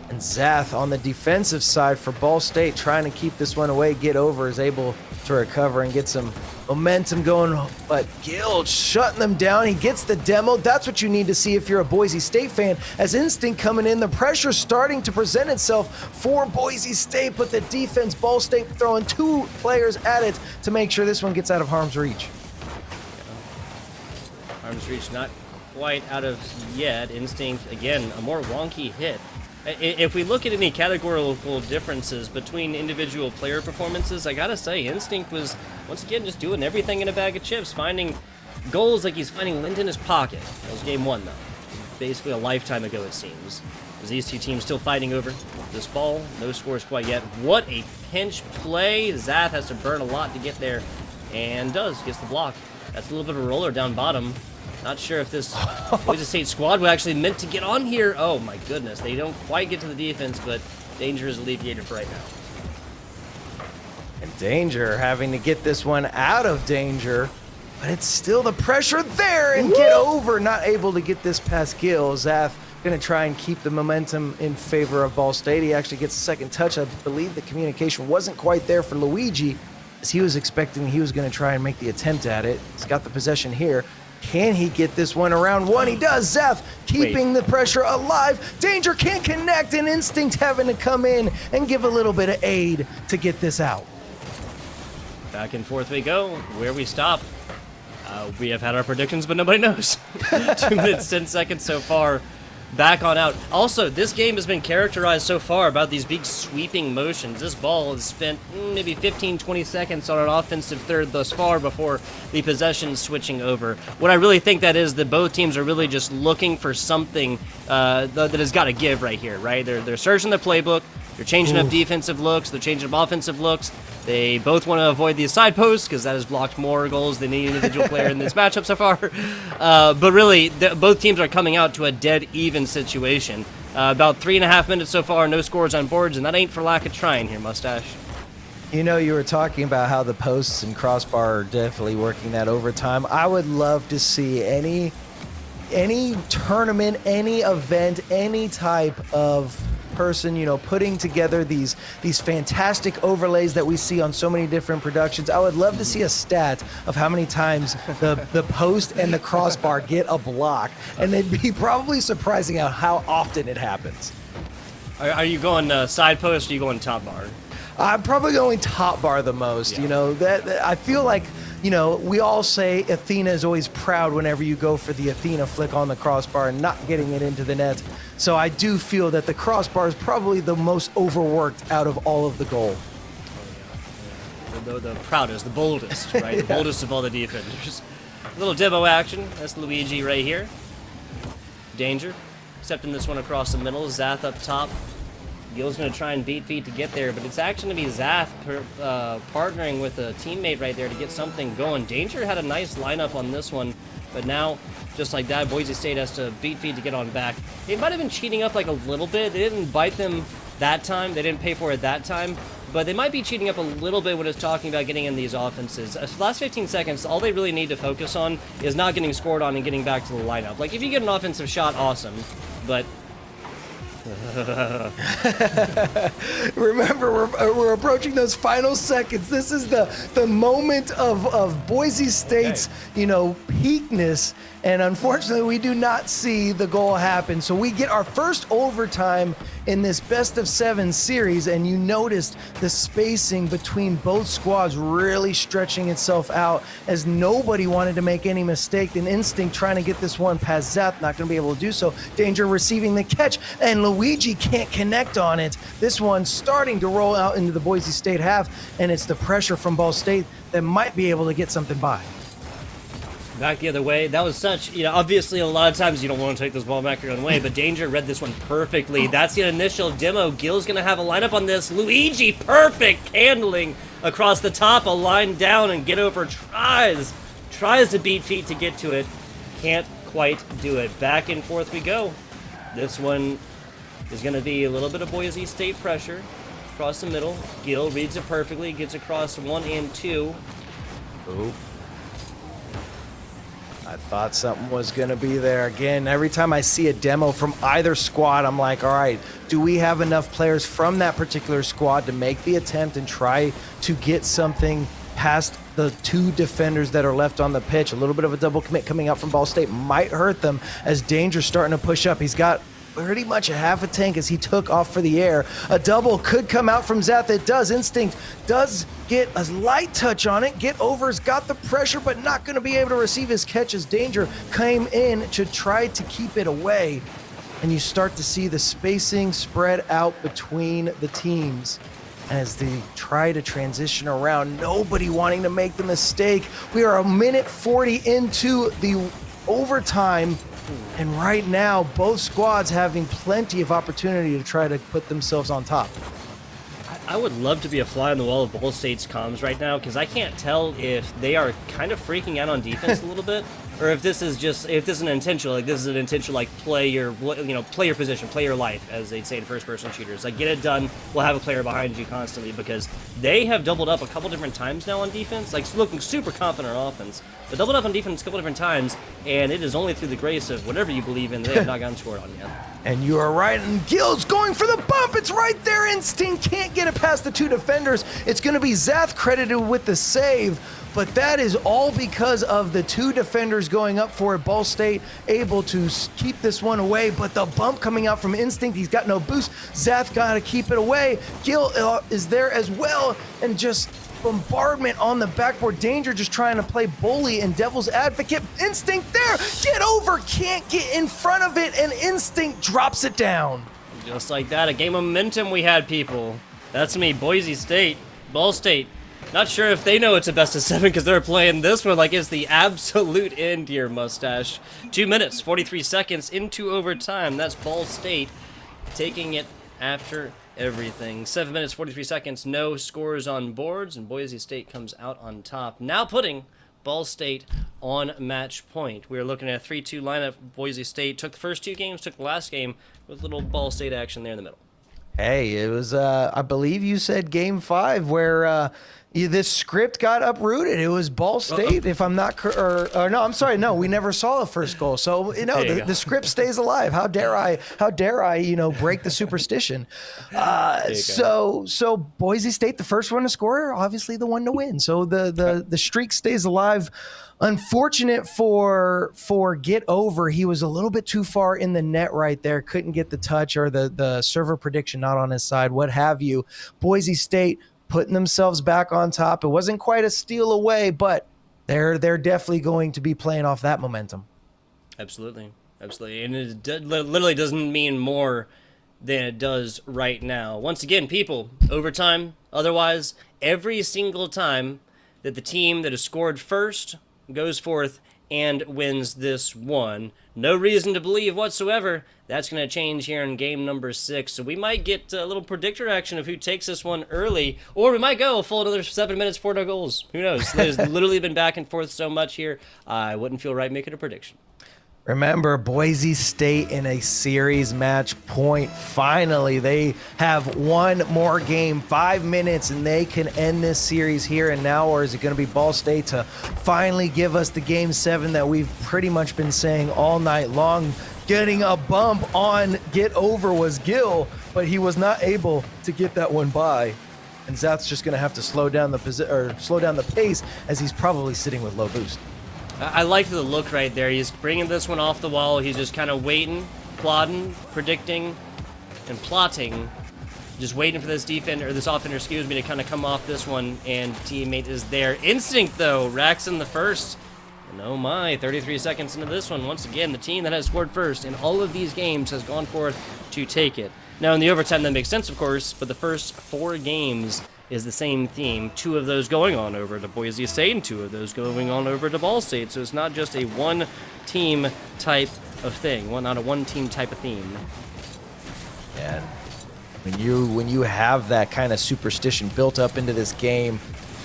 And Zath on the defensive side for Ball State, trying to keep this one away, get over, is able to recover and get some momentum going. But Guild shutting them down. He gets the demo. That's what you need to see if you're a Boise State fan. As Instinct coming in, the pressure starting to present itself for Boise State, but the defense, Ball State throwing 2 players at it to make sure this one gets out of harm's reach. Harm's reach not quite out of yet. Instinct, again, a more wonky hit. If we look at any categorical differences between individual player performances, I gotta say, Instinct was, once again, just doing everything in a bag of chips, finding goals like he's finding lint in his pocket. That was game 1, though. Basically a lifetime ago, it seems. As these 2 teams still fighting over this ball, no scores quite yet. What a pinch play. Zath has to burn a lot to get there, and gets the block. That's a little bit of a roller down bottom. Not sure if this Boise State squad were actually meant to get on here. Oh my goodness, they don't quite get to the defense, but Danger is alleviated for right now. And Danger having to get this one out of danger, but it's still the pressure there and get over, not able to get this past Gil. Zath going to try and keep the momentum in favor of Ball State. He actually gets a second touch. I believe the communication wasn't quite there for Luigi, as he was expecting he was going to try and make the attempt at it. He's got the possession here. Can he get this one around one? He does. Zeth keeping the pressure alive. Danger can't connect, and Instinct having to come in and give a little bit of aid to get this out. Back and forth we go. Where we stop, we have had our predictions, but nobody knows. 2 minutes, 10 seconds so far. Back on out. Also, this game has been characterized so far about these big sweeping motions. This ball has spent maybe 15, 20 seconds on an offensive third thus far before the possession switching over. What I really think that is that both teams are really just looking for something that has got to give right here, right? They're searching the playbook. They're changing up defensive looks. They're changing up offensive looks. They both want to avoid the side posts because that has blocked more goals than any individual player in this matchup so far. But really, both teams are coming out to a dead even situation. About 3.5 minutes so far, no scores on boards, and that ain't for lack of trying here, Mustache. You know, you were talking about how the posts and crossbar are definitely working that overtime. I would love to see any tournament, any event, any type of person, you know, putting together these fantastic overlays that we see on so many different productions. I would love to see a stat of how many times the post and the crossbar get a block, and it'd be probably surprising how often it happens. Are you going side post, or are you going top bar? I'm probably going top bar the most. Yeah. You know, that I feel like, you know, we all say Athena is always proud whenever you go for the Athena flick on the crossbar and not getting it into the net. So I do feel that the crossbar is probably the most overworked out of all of the goal. The proudest, the boldest, right? The boldest of all the defenders. A little demo action. That's Luigi right here. Danger. Accepting this one across the middle. Zath up top. Gil's going to try and beat feet to get there, but it's actually going to be Zath partnering with a teammate right there to get something going. Danger had a nice lineup on this one, but now, just like that, Boise State has to beat feet to get on back. They might have been cheating up like a little bit. They didn't bite them that time. They didn't pay for it that time, but they might be cheating up a little bit when it's talking about getting in these offenses. The last 15 seconds, all they really need to focus on is not getting scored on and getting back to the lineup. Like, if you get an offensive shot, awesome, but... Remember, we're approaching those final seconds. This is the moment of Boise State's, you know, peakness, and unfortunately we do not see the goal happen. So we get our first overtime in this best-of-7 series, and you noticed the spacing between both squads really stretching itself out as nobody wanted to make any mistake. And Instinct trying to get this one past Zeth, not going to be able to do so. Danger receiving the catch, and Luigi can't connect on it. This one starting to roll out into the Boise State half, and it's the pressure from Ball State that might be able to get something by. Back the other way. That was such, you know, obviously a lot of times you don't want to take this ball back your own way, but Danger read this one perfectly. That's the initial demo. Gil's going to have a lineup on this. Luigi, perfect handling across the top, a line down and get over. Tries to beat feet to get to it. Can't quite do it. Back and forth we go. This one is going to be a little bit of Boise State pressure across the middle. Gil reads it perfectly, gets across 1 and 2. Ooh. I thought something was going to be there. Again, every time I see a demo from either squad, I'm like, all right, do we have enough players from that particular squad to make the attempt and try to get something past the two defenders that are left on the pitch? A little bit of a double commit coming out from Ball State might hurt them as Danger's starting to push up. He's got pretty much a half a tank as he took off for the air. A double could come out from Zath. It does. Instinct does get a light touch on it. Get over's got the pressure, but not going to be able to receive his catch as Danger came in to try to keep it away. And you start to see the spacing spread out between the teams as they try to transition around. Nobody wanting to make the mistake. We are 1:40 into the overtime. And right now, both squads having plenty of opportunity to try to put themselves on top. I would love to be a fly on the wall of Ball State's comms right now, because I can't tell if they are kind of freaking out on defense a little bit, or if this is an intentional, like this is an intentional, like play your position, play your life, as they'd say in first-person shooters. Like, get it done. We'll have a player behind you constantly, because they have doubled up a couple different times now on defense. Like, looking super confident on offense, but doubled up on defense a couple different times, and it is only through the grace of whatever you believe in they have not gotten scored on yet. And you are right, and Gil's going for the bump. It's right there. Instinct can't get it past the 2 defenders. It's going to be Zath credited with the save, but that is all because of the 2 defenders going up for it. Ball State able to keep this one away, but the bump coming out from Instinct, he's got no boost. Zath got to keep it away. Gil is there as well, and just bombardment on the backboard. Danger just trying to play bully and devil's advocate. Instinct there, get over, can't get in front of it, and Instinct drops it down. Just like that, a game of momentum we had, people. That's me, Boise State, Ball State. Not sure if they know it's a best of 7 because they're playing this one like it's the absolute end here, Mustache. 2 minutes, 43 seconds into overtime. That's Ball State taking it after everything. 7 minutes, 43 seconds, no scores on boards, and Boise State comes out on top. Now putting Ball State on match point. We're looking at a 3-2 lineup. Boise State took the first 2 games, took the last game with little Ball State action there in the middle. Hey, it was, I believe you said game 5 where this script got uprooted. It was Ball State, if I'm not, no, I'm sorry, no, we never saw a first goal. So, the script stays alive. How dare I, break the superstition. So Boise State, the first one to score, obviously the one to win. So the streak stays alive. Unfortunate for Get Over, he was a little bit too far in the net right there. Couldn't get the touch, or the server prediction not on his side, what have you. Boise State putting themselves back on top. It wasn't quite a steal away, but they're definitely going to be playing off that momentum. Absolutely. And it literally doesn't mean more than it does right now. Once again, people, overtime, otherwise, every single time that the team that has scored first goes forth and wins this one. No reason to believe whatsoever that's going to change here in game number 6. So we might get a little predictor action of who takes this one early, or we might go a full another 7 minutes, 4 no goals. Who knows? There's literally been back and forth so much here. I wouldn't feel right making a prediction. Remember, Boise State in a series match point. Finally, they have one more game, 5 minutes, and they can end this series here and now, or is it going to be Ball State to finally give us the game 7 that we've pretty much been saying all night long? Getting a bump on Get Over was Gil, but he was not able to get that one by. And Zath's just going to have to slow down the pace, as he's probably sitting with low boost. I like the look right there. He's bringing this one off the wall. He's just kind of waiting, plotting, predicting, and plotting. Just waiting for this offender, to kind of come off this one, and teammate is there. Instinct, though, racks in the first. And oh my, 33 seconds into this one. Once again, the team that has scored first in all of these games has gone forth to take it. Now, in the overtime, that makes sense, of course, but the first 4 games is the same theme. 2 of those going on over to Boise State and 2 of those going on over to Ball State. So it's not just a one-team type of thing. Well, not a one-team type of theme. Yeah. When you have that kind of superstition built up into this game,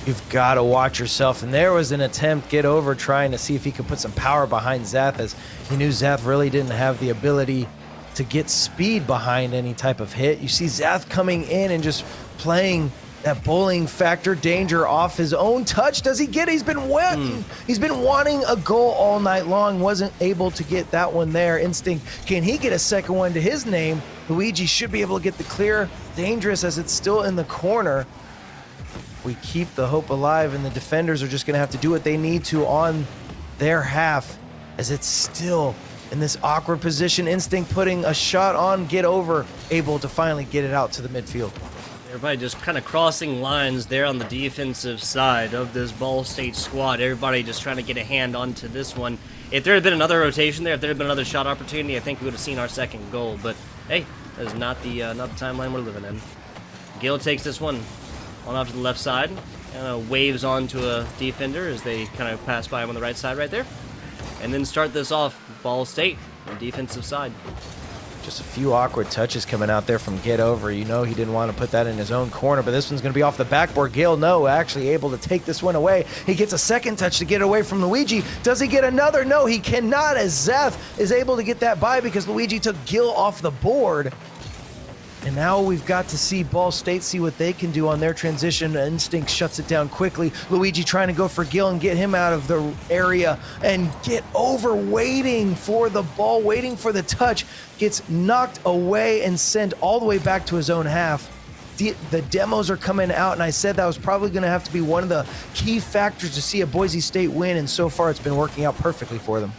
you've got to watch yourself. And there was an attempt, Get Over, trying to see if he could put some power behind Zath, as he knew Zath really didn't have the ability to get speed behind any type of hit. You see Zath coming in and just playing that bowling factor. Danger off his own touch. Does he get it? He's been wanting a goal all night long. Wasn't able to get that one there. Instinct, can he get a second one to his name? Luigi should be able to get the clear. Dangerous, as it's still in the corner. We keep the hope alive, and the defenders are just going to have to do what they need to on their half, as it's still in this awkward position. Instinct putting a shot on Get Over, able to finally get it out to the midfield. Everybody just kind of crossing lines there on the defensive side of this Ball State squad. Everybody just trying to get a hand onto this one. If there had been another rotation there, if there had been another shot opportunity, I think we would have seen our second goal. But hey, that is not the timeline we're living in. Gil takes this one on off to the left side, and waves onto a defender as they kind of pass by him on the right side right there. And then start this off, Ball State on the defensive side. Just a few awkward touches coming out there from Get Over. You know he didn't want to put that in his own corner, but this one's going to be off the backboard. Gale, no, actually able to take this one away. He gets a second touch to get away from Luigi. Does he get another? No, he cannot, as Zeth is able to get that by because Luigi took Gil off the board. And now we've got to see Ball State see what they can do on their transition. Instinct shuts it down quickly. Luigi trying to go for Gil and get him out of the area. And Get Over waiting for the ball, waiting for the touch. Gets knocked away and sent all the way back to his own half. The demos are coming out, and I said that was probably going to have to be one of the key factors to see a Boise State win, and so far it's been working out perfectly for them.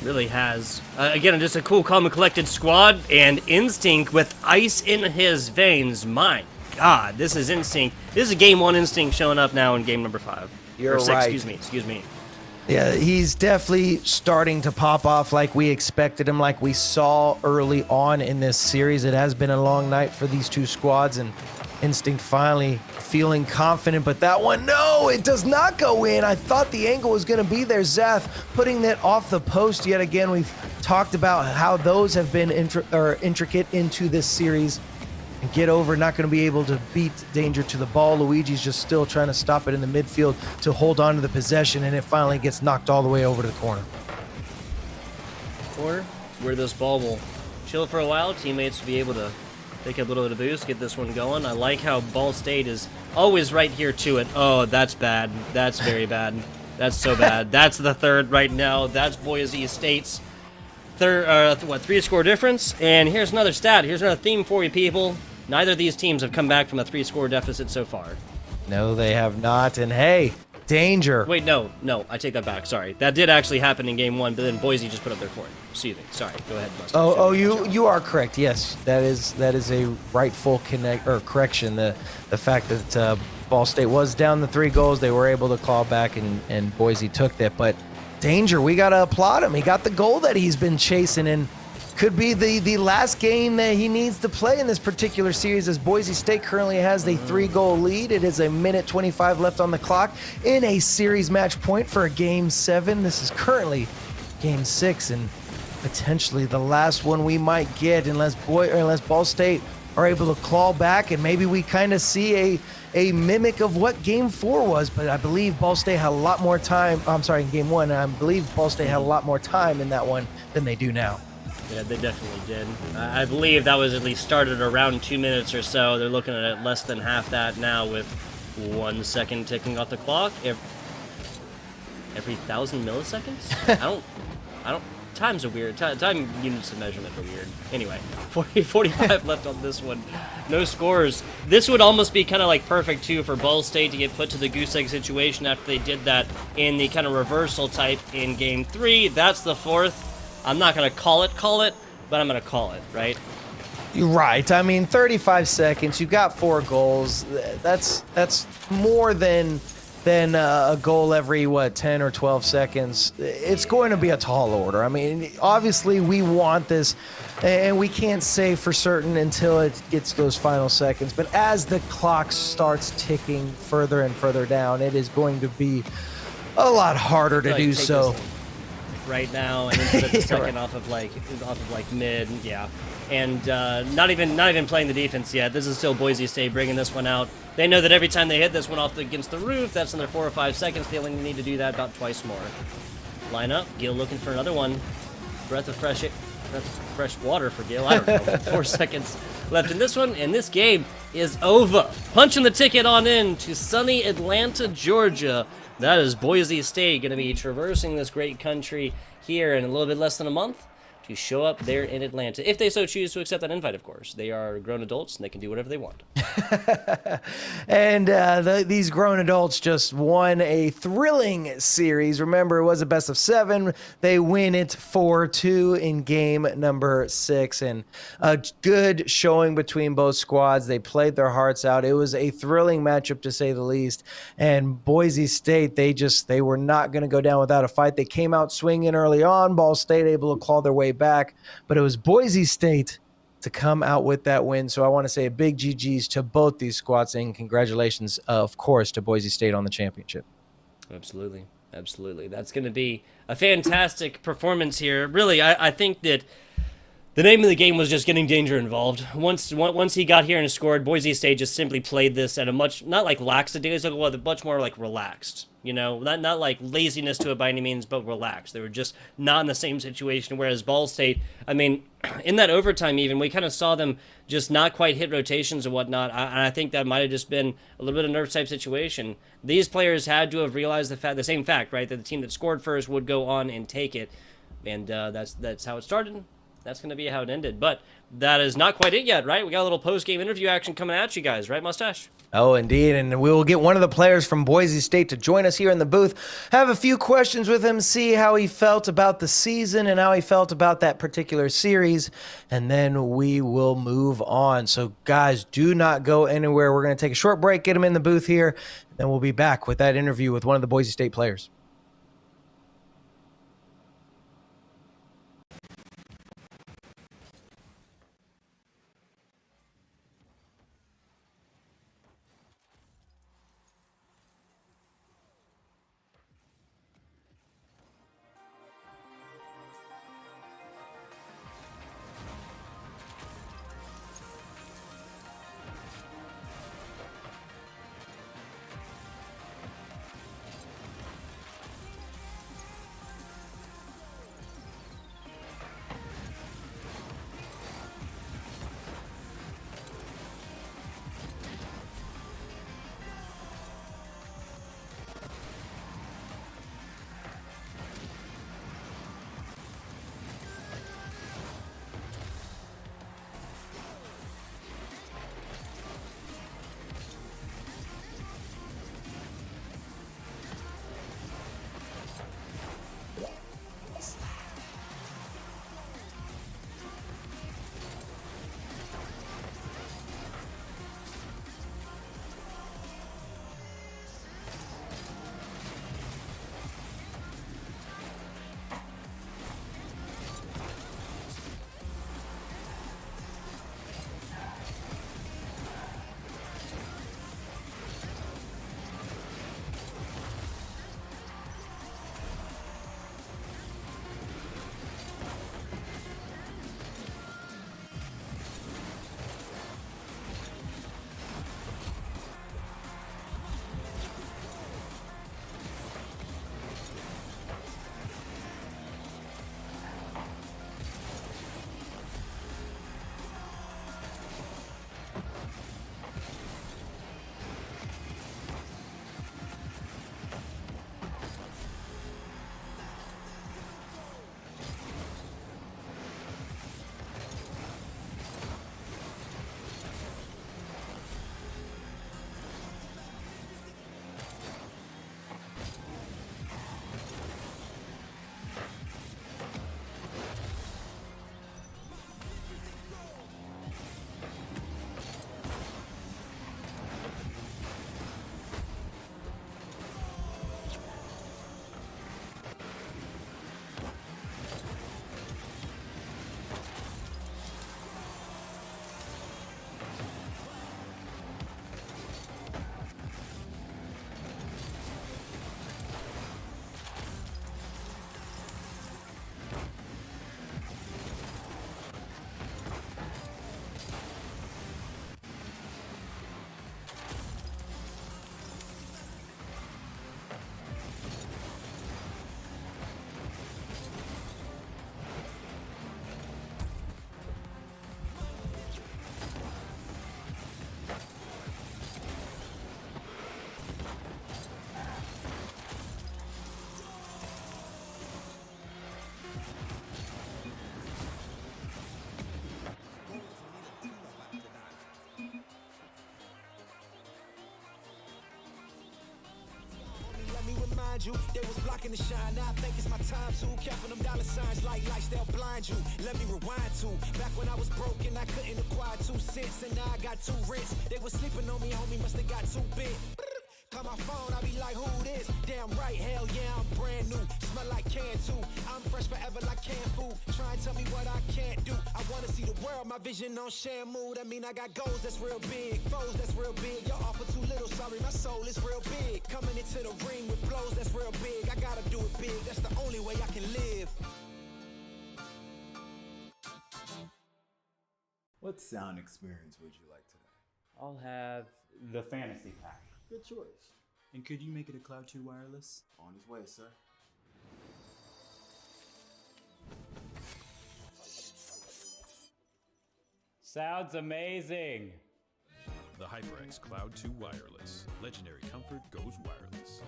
Really has. Again, just a cool, calm, and collected squad, and Instinct with ice in his veins. My God, this is Instinct. This is game 1 Instinct showing up now in game number 5. You're or 6, right. Excuse me. Yeah, he's definitely starting to pop off like we expected him, like we saw early on in this series. It has been a long night for these two squads, and Instinct finally feeling confident, but that one, no, it does not go in. I thought the angle was going to be there. Zath putting that off the post yet again. We've talked about how those have been intricate into this series. And Get Over not going to be able to beat Danger to the ball. Luigi's just still trying to stop it in the midfield to hold on to the possession, and it finally gets knocked all the way over to the corner. Corner, where this ball will chill for a while. Teammates will be able to take a little bit of boost, get this one going. I like how Ball State is always right here to it. Oh, that's bad. That's very bad. That's so bad. That's the third right now. That's Boise State's third, 3-score difference. And here's another stat. Here's another theme for you, people. Neither of these teams have come back from a 3-score deficit so far. No, they have not. And hey, Danger. Wait, no, I take that back. Sorry, that did actually happen in game 1, but then Boise just put up their 4. Soothing. Sorry, go ahead. Oh, you are correct. Yes, that is a rightful correction. The fact that Ball State was down the 3 goals, they were able to claw back, and Boise took that. But Danger, we gotta applaud him. He got the goal that he's been chasing, and could be the last game that he needs to play in this particular series, as Boise State currently has a 3-goal lead. It is a minute 25 left on the clock in a series match point for a game 7. This is currently game 6 and potentially the last one we might get unless Ball State are able to claw back, and maybe we kind of see a mimic of what game 4 was. But I believe Ball State had a lot more time. I'm sorry, in game 1, I believe Ball State had a lot more time in that one than they do now. Yeah, they definitely did. I believe that was at least started around 2 minutes or so. They're looking at less than half that now with 1 second ticking off the clock. Every 1,000 milliseconds? I don't. Times are weird. Time units of measurement are weird. Anyway, 45 left on this one. No scores. This would almost be kind of like perfect too for Ball State to get put to the goose egg situation after they did that in the kind of reversal type in game 3. That's the 4th. I'm not going to call it, but I'm going to call it, right? You're right. I mean, 35 seconds. You've got 4 goals. That's more than a goal every, 10 or 12 seconds. It's going to be a tall order. I mean, obviously we want this, and we can't say for certain until it gets those final seconds. But as the clock starts ticking further and further down, it is going to be a lot harder to do so. Right now, and then put the second off of like mid, yeah, and not even playing the defense yet. This is still Boise State bringing this one out. They know that every time they hit this one off against the roof, that's another 4 or 5 seconds. They only need to do that about twice more. Line up, Gil looking for another one. Breath of fresh water for Gil. I don't know. 4 seconds left in this one, and this game is over. Punching the ticket on in to sunny Atlanta, Georgia. That is Boise State going to be traversing this great country here in a little bit less than a month to show up there in Atlanta, if they so choose to accept that invite, of course. They are grown adults, and they can do whatever they want. And these grown adults just won a thrilling series. Remember, it was a best of 7. They win it 4-2 in game number 6. And a good showing between both squads. They played their hearts out. It was a thrilling matchup, to say the least. And Boise State, they were not going to go down without a fight. They came out swinging early on. Ball State able to claw their way back. But it was Boise State to come out with that win. So I want to say a big GG's to both these squads, and congratulations, of course, to Boise State on the championship. Absolutely. Absolutely. That's going to be a fantastic performance here. Really, I think that the name of the game was just getting danger involved. Once he got here and scored, Boise State just simply played this at a much, not like lackadaisical, but much more like relaxed. You know, not like laziness to it by any means, but relaxed. They were just not in the same situation, whereas Ball State, I mean, in that overtime even, we kind of saw them just not quite hit rotations and whatnot, and I think that might have just been a little bit of a nerve type situation. These players had to have realized the same fact, right, that the team that scored first would go on and take it, and that's how it started. That's going to be how it ended. But that is not quite it yet, right? We got a little post-game interview action coming at you guys, right, Mustache? Oh, indeed. And we will get one of the players from Boise State to join us here in the booth, have a few questions with him, see how he felt about the season and how he felt about that particular series, and then we will move on. So, guys, do not go anywhere. We're going to take a short break, get him in the booth here, and then we'll be back with that interview with one of the Boise State players. You. They was blocking the shine. Now I think it's my time to counting them dollar signs like lights, they'll blind you. Let me rewind to back when I was broke and I couldn't acquire 2 cents, and now I got 2 rents. They was sleeping on me, homie, must have got too big. Call my phone, I be like, who this? Damn right, hell yeah, I'm brand new. Smell like can too. I'm fresh forever like canned food. Try and tell me what I can't do. I wanna see the world, my vision on Shamu. That mean I got goals that's real big, foes that's real big. Y'all offer too little, sorry, my soul is real big. Coming into the ring with blows that's real big. I gotta do it big, that's the only way I can live. What sound experience would you like today? I'll have the fantasy pack. Good choice. And could you make it a Cloud 2 wireless? On his way, sir. Sounds amazing. The HyperX Cloud 2 Wireless. Legendary comfort goes wireless.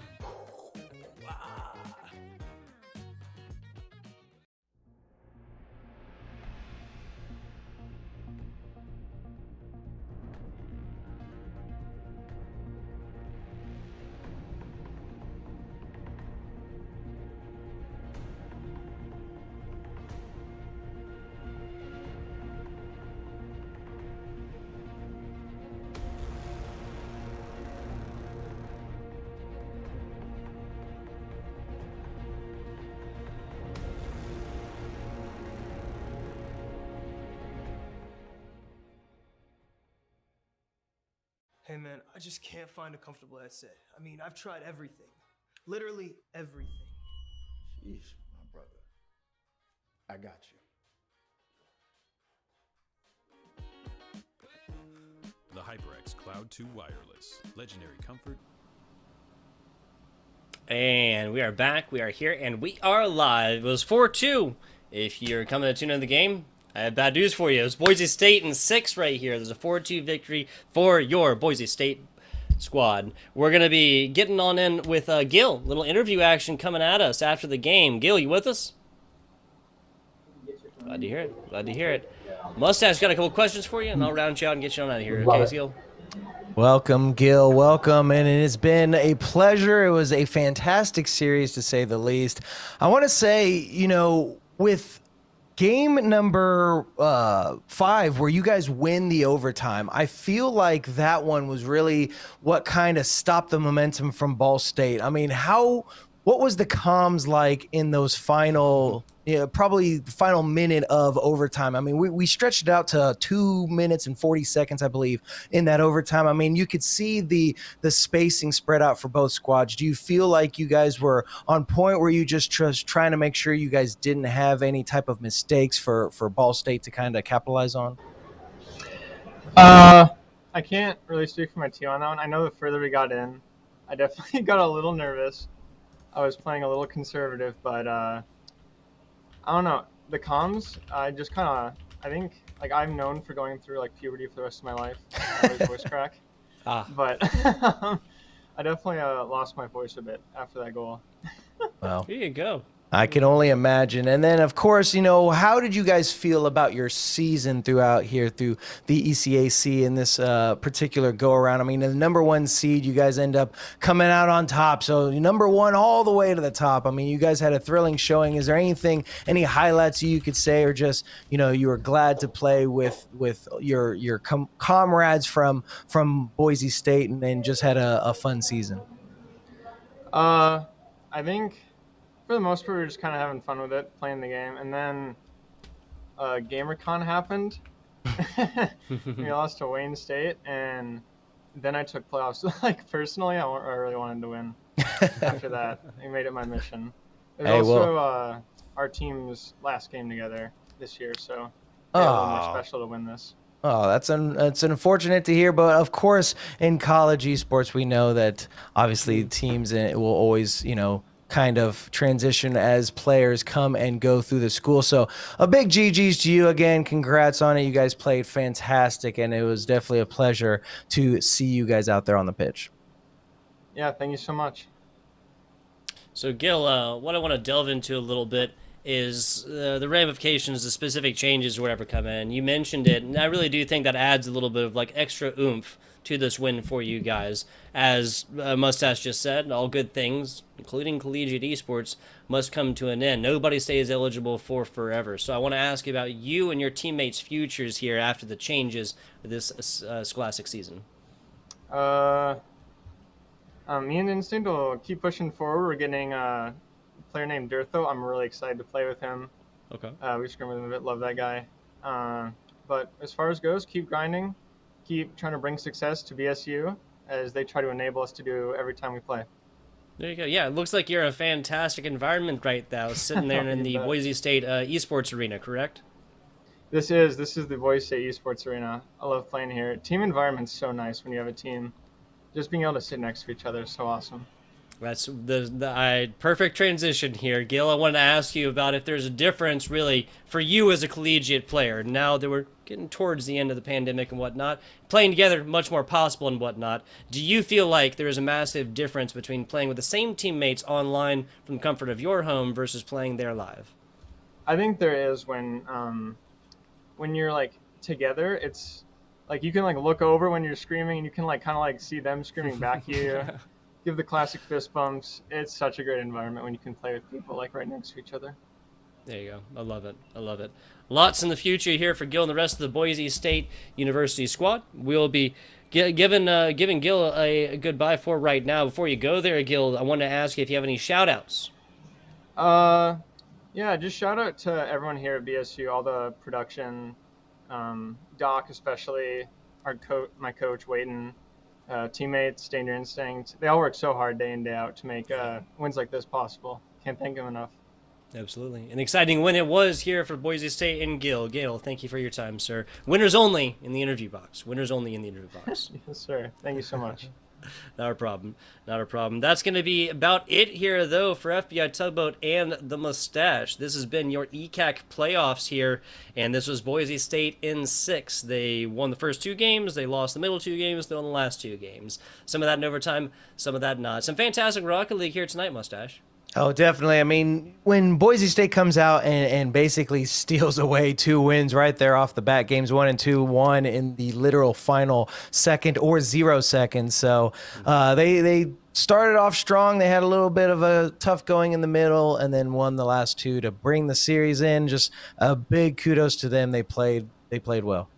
Hey man, I just can't find a comfortable headset. I mean, I've tried everything. Literally everything. Sheesh, my brother. I got you. The HyperX Cloud 2 Wireless. Legendary comfort. And we are back, we are here, and we are live. It was 4-2. If you're coming to tune in the game, I have bad news for you. It was Boise State in 6 right here. There's a 4-2 victory for your Boise State squad. We're going to be getting on in with Gil. Little interview action coming at us after the game. Gil, you with us? Glad to hear it. Glad to hear it. Mustache got a couple questions for you, and I'll round you out and get you on out of here. Okay, Gil? Welcome, Gil. Welcome. And it has been a pleasure. It was a fantastic series, to say the least. I want to say, you know, with game number 5, where you guys win the overtime, I feel like that one was really what kind of stopped the momentum from Ball State. I mean, what was the comms like in those final, probably the final minute of overtime? I mean, we stretched it out to 2 minutes and 40 seconds, I believe, in that overtime. I mean, you could see the spacing spread out for both squads. Do you feel like you guys were on point? Were you just trying to make sure you guys didn't have any type of mistakes for Ball State to kind of capitalize on? I can't really speak for my team on that one. I know the further we got in, I definitely got a little nervous. I was playing a little conservative, but I don't know. The comms, I think, like, I'm known for going through, like, puberty for the rest of my life. I always voice crack. But I definitely lost my voice a bit after that goal. Well, Here you go. I can only imagine. And then, of course, you know, how did you guys feel about your season throughout here through the ECAC in this particular go-around? I mean, the number 1 seed, you guys end up coming out on top. So number 1 all the way to the top. I mean, you guys had a thrilling showing. Is there any highlights you could say, or just, you know, you were glad to play with your comrades from Boise State and then just had a fun season? I think, for the most part, we were just kind of having fun with it, playing the game. And then GamerCon happened. We lost to Wayne State, and then I took playoffs. Like, personally, I really wanted to win after that. I made it my mission. It was also our team's last game together this year, so it was a little more special to win this. Oh, that's unfortunate to hear, but of course, in college esports, we know that obviously teams will always, you know, kind of transition as players come and go through the school. So a big GG's to you again. Congrats on it. You guys played fantastic, and it was definitely a pleasure to see you guys out there on the pitch. Yeah, thank you so much. So, Gil, what I want to delve into a little bit is the ramifications, the specific changes or whatever come in. You mentioned it, and I really do think that adds a little bit of like extra oomph to this win for you guys. As Mustache just said, all good things, including collegiate esports, must come to an end. Nobody stays eligible for forever. So I want to ask you about you and your teammates' futures here after the changes of this scholastic season. Me and Instinct will keep pushing forward. We're getting a player named Dirtho. I'm really excited to play with him. Okay. We scrim with him a bit. Love that guy. But as far as goes, keep grinding, keep trying to bring success to BSU as they try to enable us to do every time we play. There you go. Yeah, it looks like you're in a fantastic environment right now, sitting there in the bet. Boise State esports arena, correct? This is the Boise State Esports Arena. I love playing here. Team environment's so nice when you have a team. Just being able to sit next to each other is so awesome. That's the perfect transition here. Gil, I wanted to ask you about if there's a difference, really, for you as a collegiate player. Now that we're getting towards the end of the pandemic and whatnot, playing together much more possible and whatnot, do you feel like there is a massive difference between playing with the same teammates online from the comfort of your home versus playing there live? I think there is when you're like together, it's like you can like look over when you're screaming and you can like kind of like see them screaming back at you. Give the classic fist bumps. It's such a great environment when you can play with people like right next to each other. There you go. I love it. I love it. Lots in the future here for Gil and the rest of the Boise State University squad. We'll be giving Gil a goodbye for right now. Before you go there, Gil, I want to ask you if you have any shout-outs. Yeah, just shout out to everyone here at BSU, all the production, Doc especially, my coach, Wayton, teammates, Danger Instinct. They all work so hard day in, day out to make wins like this possible. Can't thank them enough. Absolutely. An exciting win it was here for Boise State and Gil. Gil, thank you for your time, sir. Winners only in the interview box. Winners only in the interview box. Yes, sir. Thank you so much. Not a problem. Not a problem. That's going to be about it here, though, for FBI Tugboat and the Mustache. This has been your ECAC playoffs here, and this was Boise State in 6. They won the first 2 games. They lost the middle 2 games. They won the last 2 games. Some of that in overtime, some of that not. Some fantastic Rocket League here tonight, Mustache. Oh, definitely. I mean, when Boise State comes out and basically steals away 2 wins right there off the bat, games 1 and 2 won in the literal final second or 0 seconds. So they started off strong. They had a little bit of a tough going in the middle and then won the last 2 to bring the series in. Just a big kudos to them. They played well.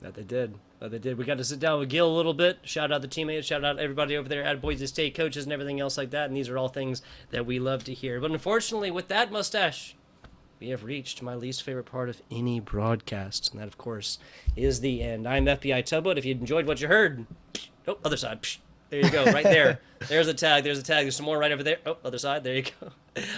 That they did. They did. We got to sit down with Gil a little bit. Shout out the teammates. Shout out everybody over there at Boise State, coaches and everything else like that. And these are all things that we love to hear. But unfortunately, with that, Mustache, we have reached my least favorite part of any broadcast. And that, of course, is the end. I'm FBI Tugboat. If you enjoyed what you heard, oh, other side. There you go, right there. There's a tag. There's a tag. There's some more right over there. Oh, other side. There you go.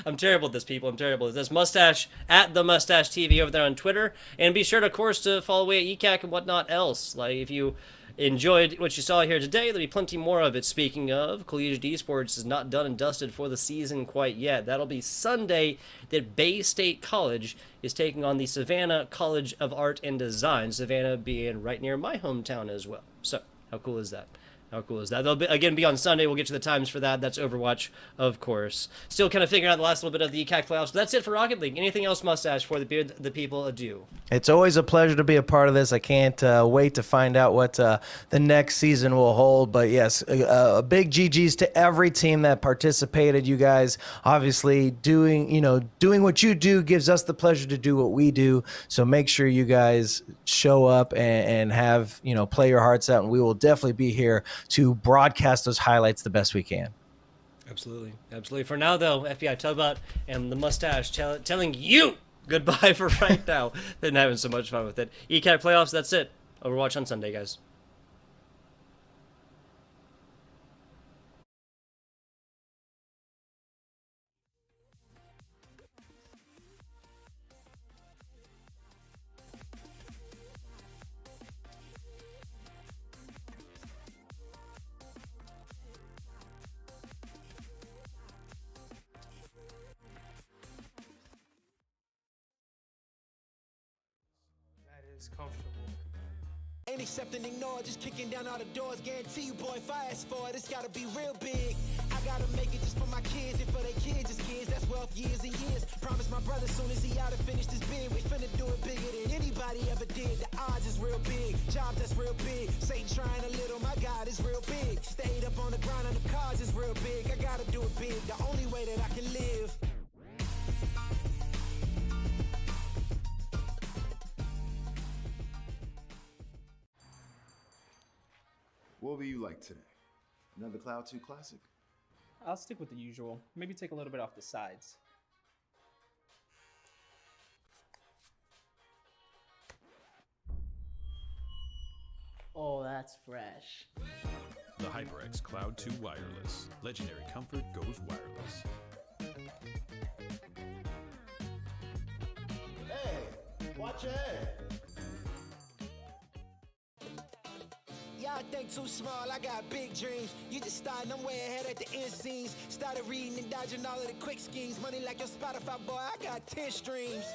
I'm terrible at this, people. I'm terrible at this. Mustache at the Mustache TV over there on Twitter, and be sure, of course, to follow away at ECAC and whatnot else. Like if you enjoyed what you saw here today, there'll be plenty more of it. Speaking of, collegiate esports is not done and dusted for the season quite yet. That'll be Sunday. That Bay State College is taking on the Savannah College of Art and Design. Savannah being right near my hometown as well. So how cool is that? How cool is that? They'll be on Sunday. We'll get to the times for that. That's Overwatch, of course. Still kind of figuring out the last little bit of the ECAC playoffs. But that's it for Rocket League. Anything else, Mustache, for the people adieu? It's always a pleasure to be a part of this. I can't wait to find out what the next season will hold. But yes, a big GGs to every team that participated. You guys obviously doing what you do gives us the pleasure to do what we do. So make sure you guys show up and have, play your hearts out. And we will definitely be here to broadcast those highlights the best we can. Absolutely. Absolutely. For now, though, FBI Tugboat and the Mustache telling you goodbye for right now. Been having so much fun with it. ECAC playoffs, that's it. Overwatch on Sunday, guys. Comfortable. Ain't accepting, ignore, just kicking down all the doors. Guarantee you, boy, if I ask for it, it's gotta be real big. I gotta make it just for my kids and for their kids, just kids. That's wealth years and years. Promise my brother soon as he out and finish this bid, we finna do it bigger than anybody ever did. The odds is real big, jobs that's real big. Satan trying a little, my God is real big. Stayed up on the grind on the cars is real big. I gotta do it big, the only way that I can live. What will you like today? Another Cloud 2 classic? I'll stick with the usual. Maybe take a little bit off the sides. that's fresh. The HyperX Cloud 2 Wireless. Legendary comfort goes wireless. Hey, watch your head. Y'all think too small, I got big dreams. You just starting, I'm way ahead at the end scenes. Started reading and dodging all of the quick schemes. Money like your Spotify, boy, I got 10 streams.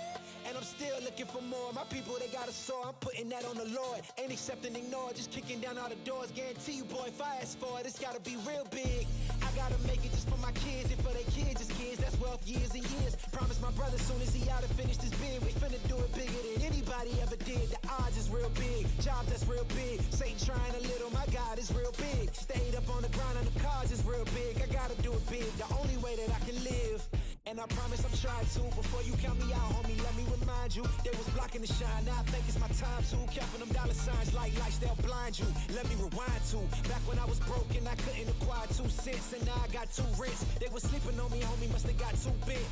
And I'm still looking for more. My people, they got a soar, I'm putting that on the Lord. Ain't accepting, ignore, just kicking down all the doors. Guarantee you, boy, if I ask for it, it's gotta be real big. I gotta make it just for my kids and for their kids' kids. That's wealth years and years. Promise my brother soon as he out and finished his bid, we finna do it bigger than anybody ever did. The odds is real big, jobs that's real big. Satan trying a little, my God is real big. Stayed up on the grind on the cars is real big. I gotta do it big, the only way that I can live. And I promise I'm trying to. Before you count me out, homie, let me remind you. They was blocking the shine, now I think it's my time to. Counting them dollar signs like lights, they'll blind you. Let me rewind to back when I was broke and I couldn't acquire 2 cents. And now I got 2 rents. They was sleeping on me, homie, must have got too big.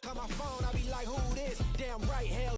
Call my phone, I be like, who this? Damn right, hell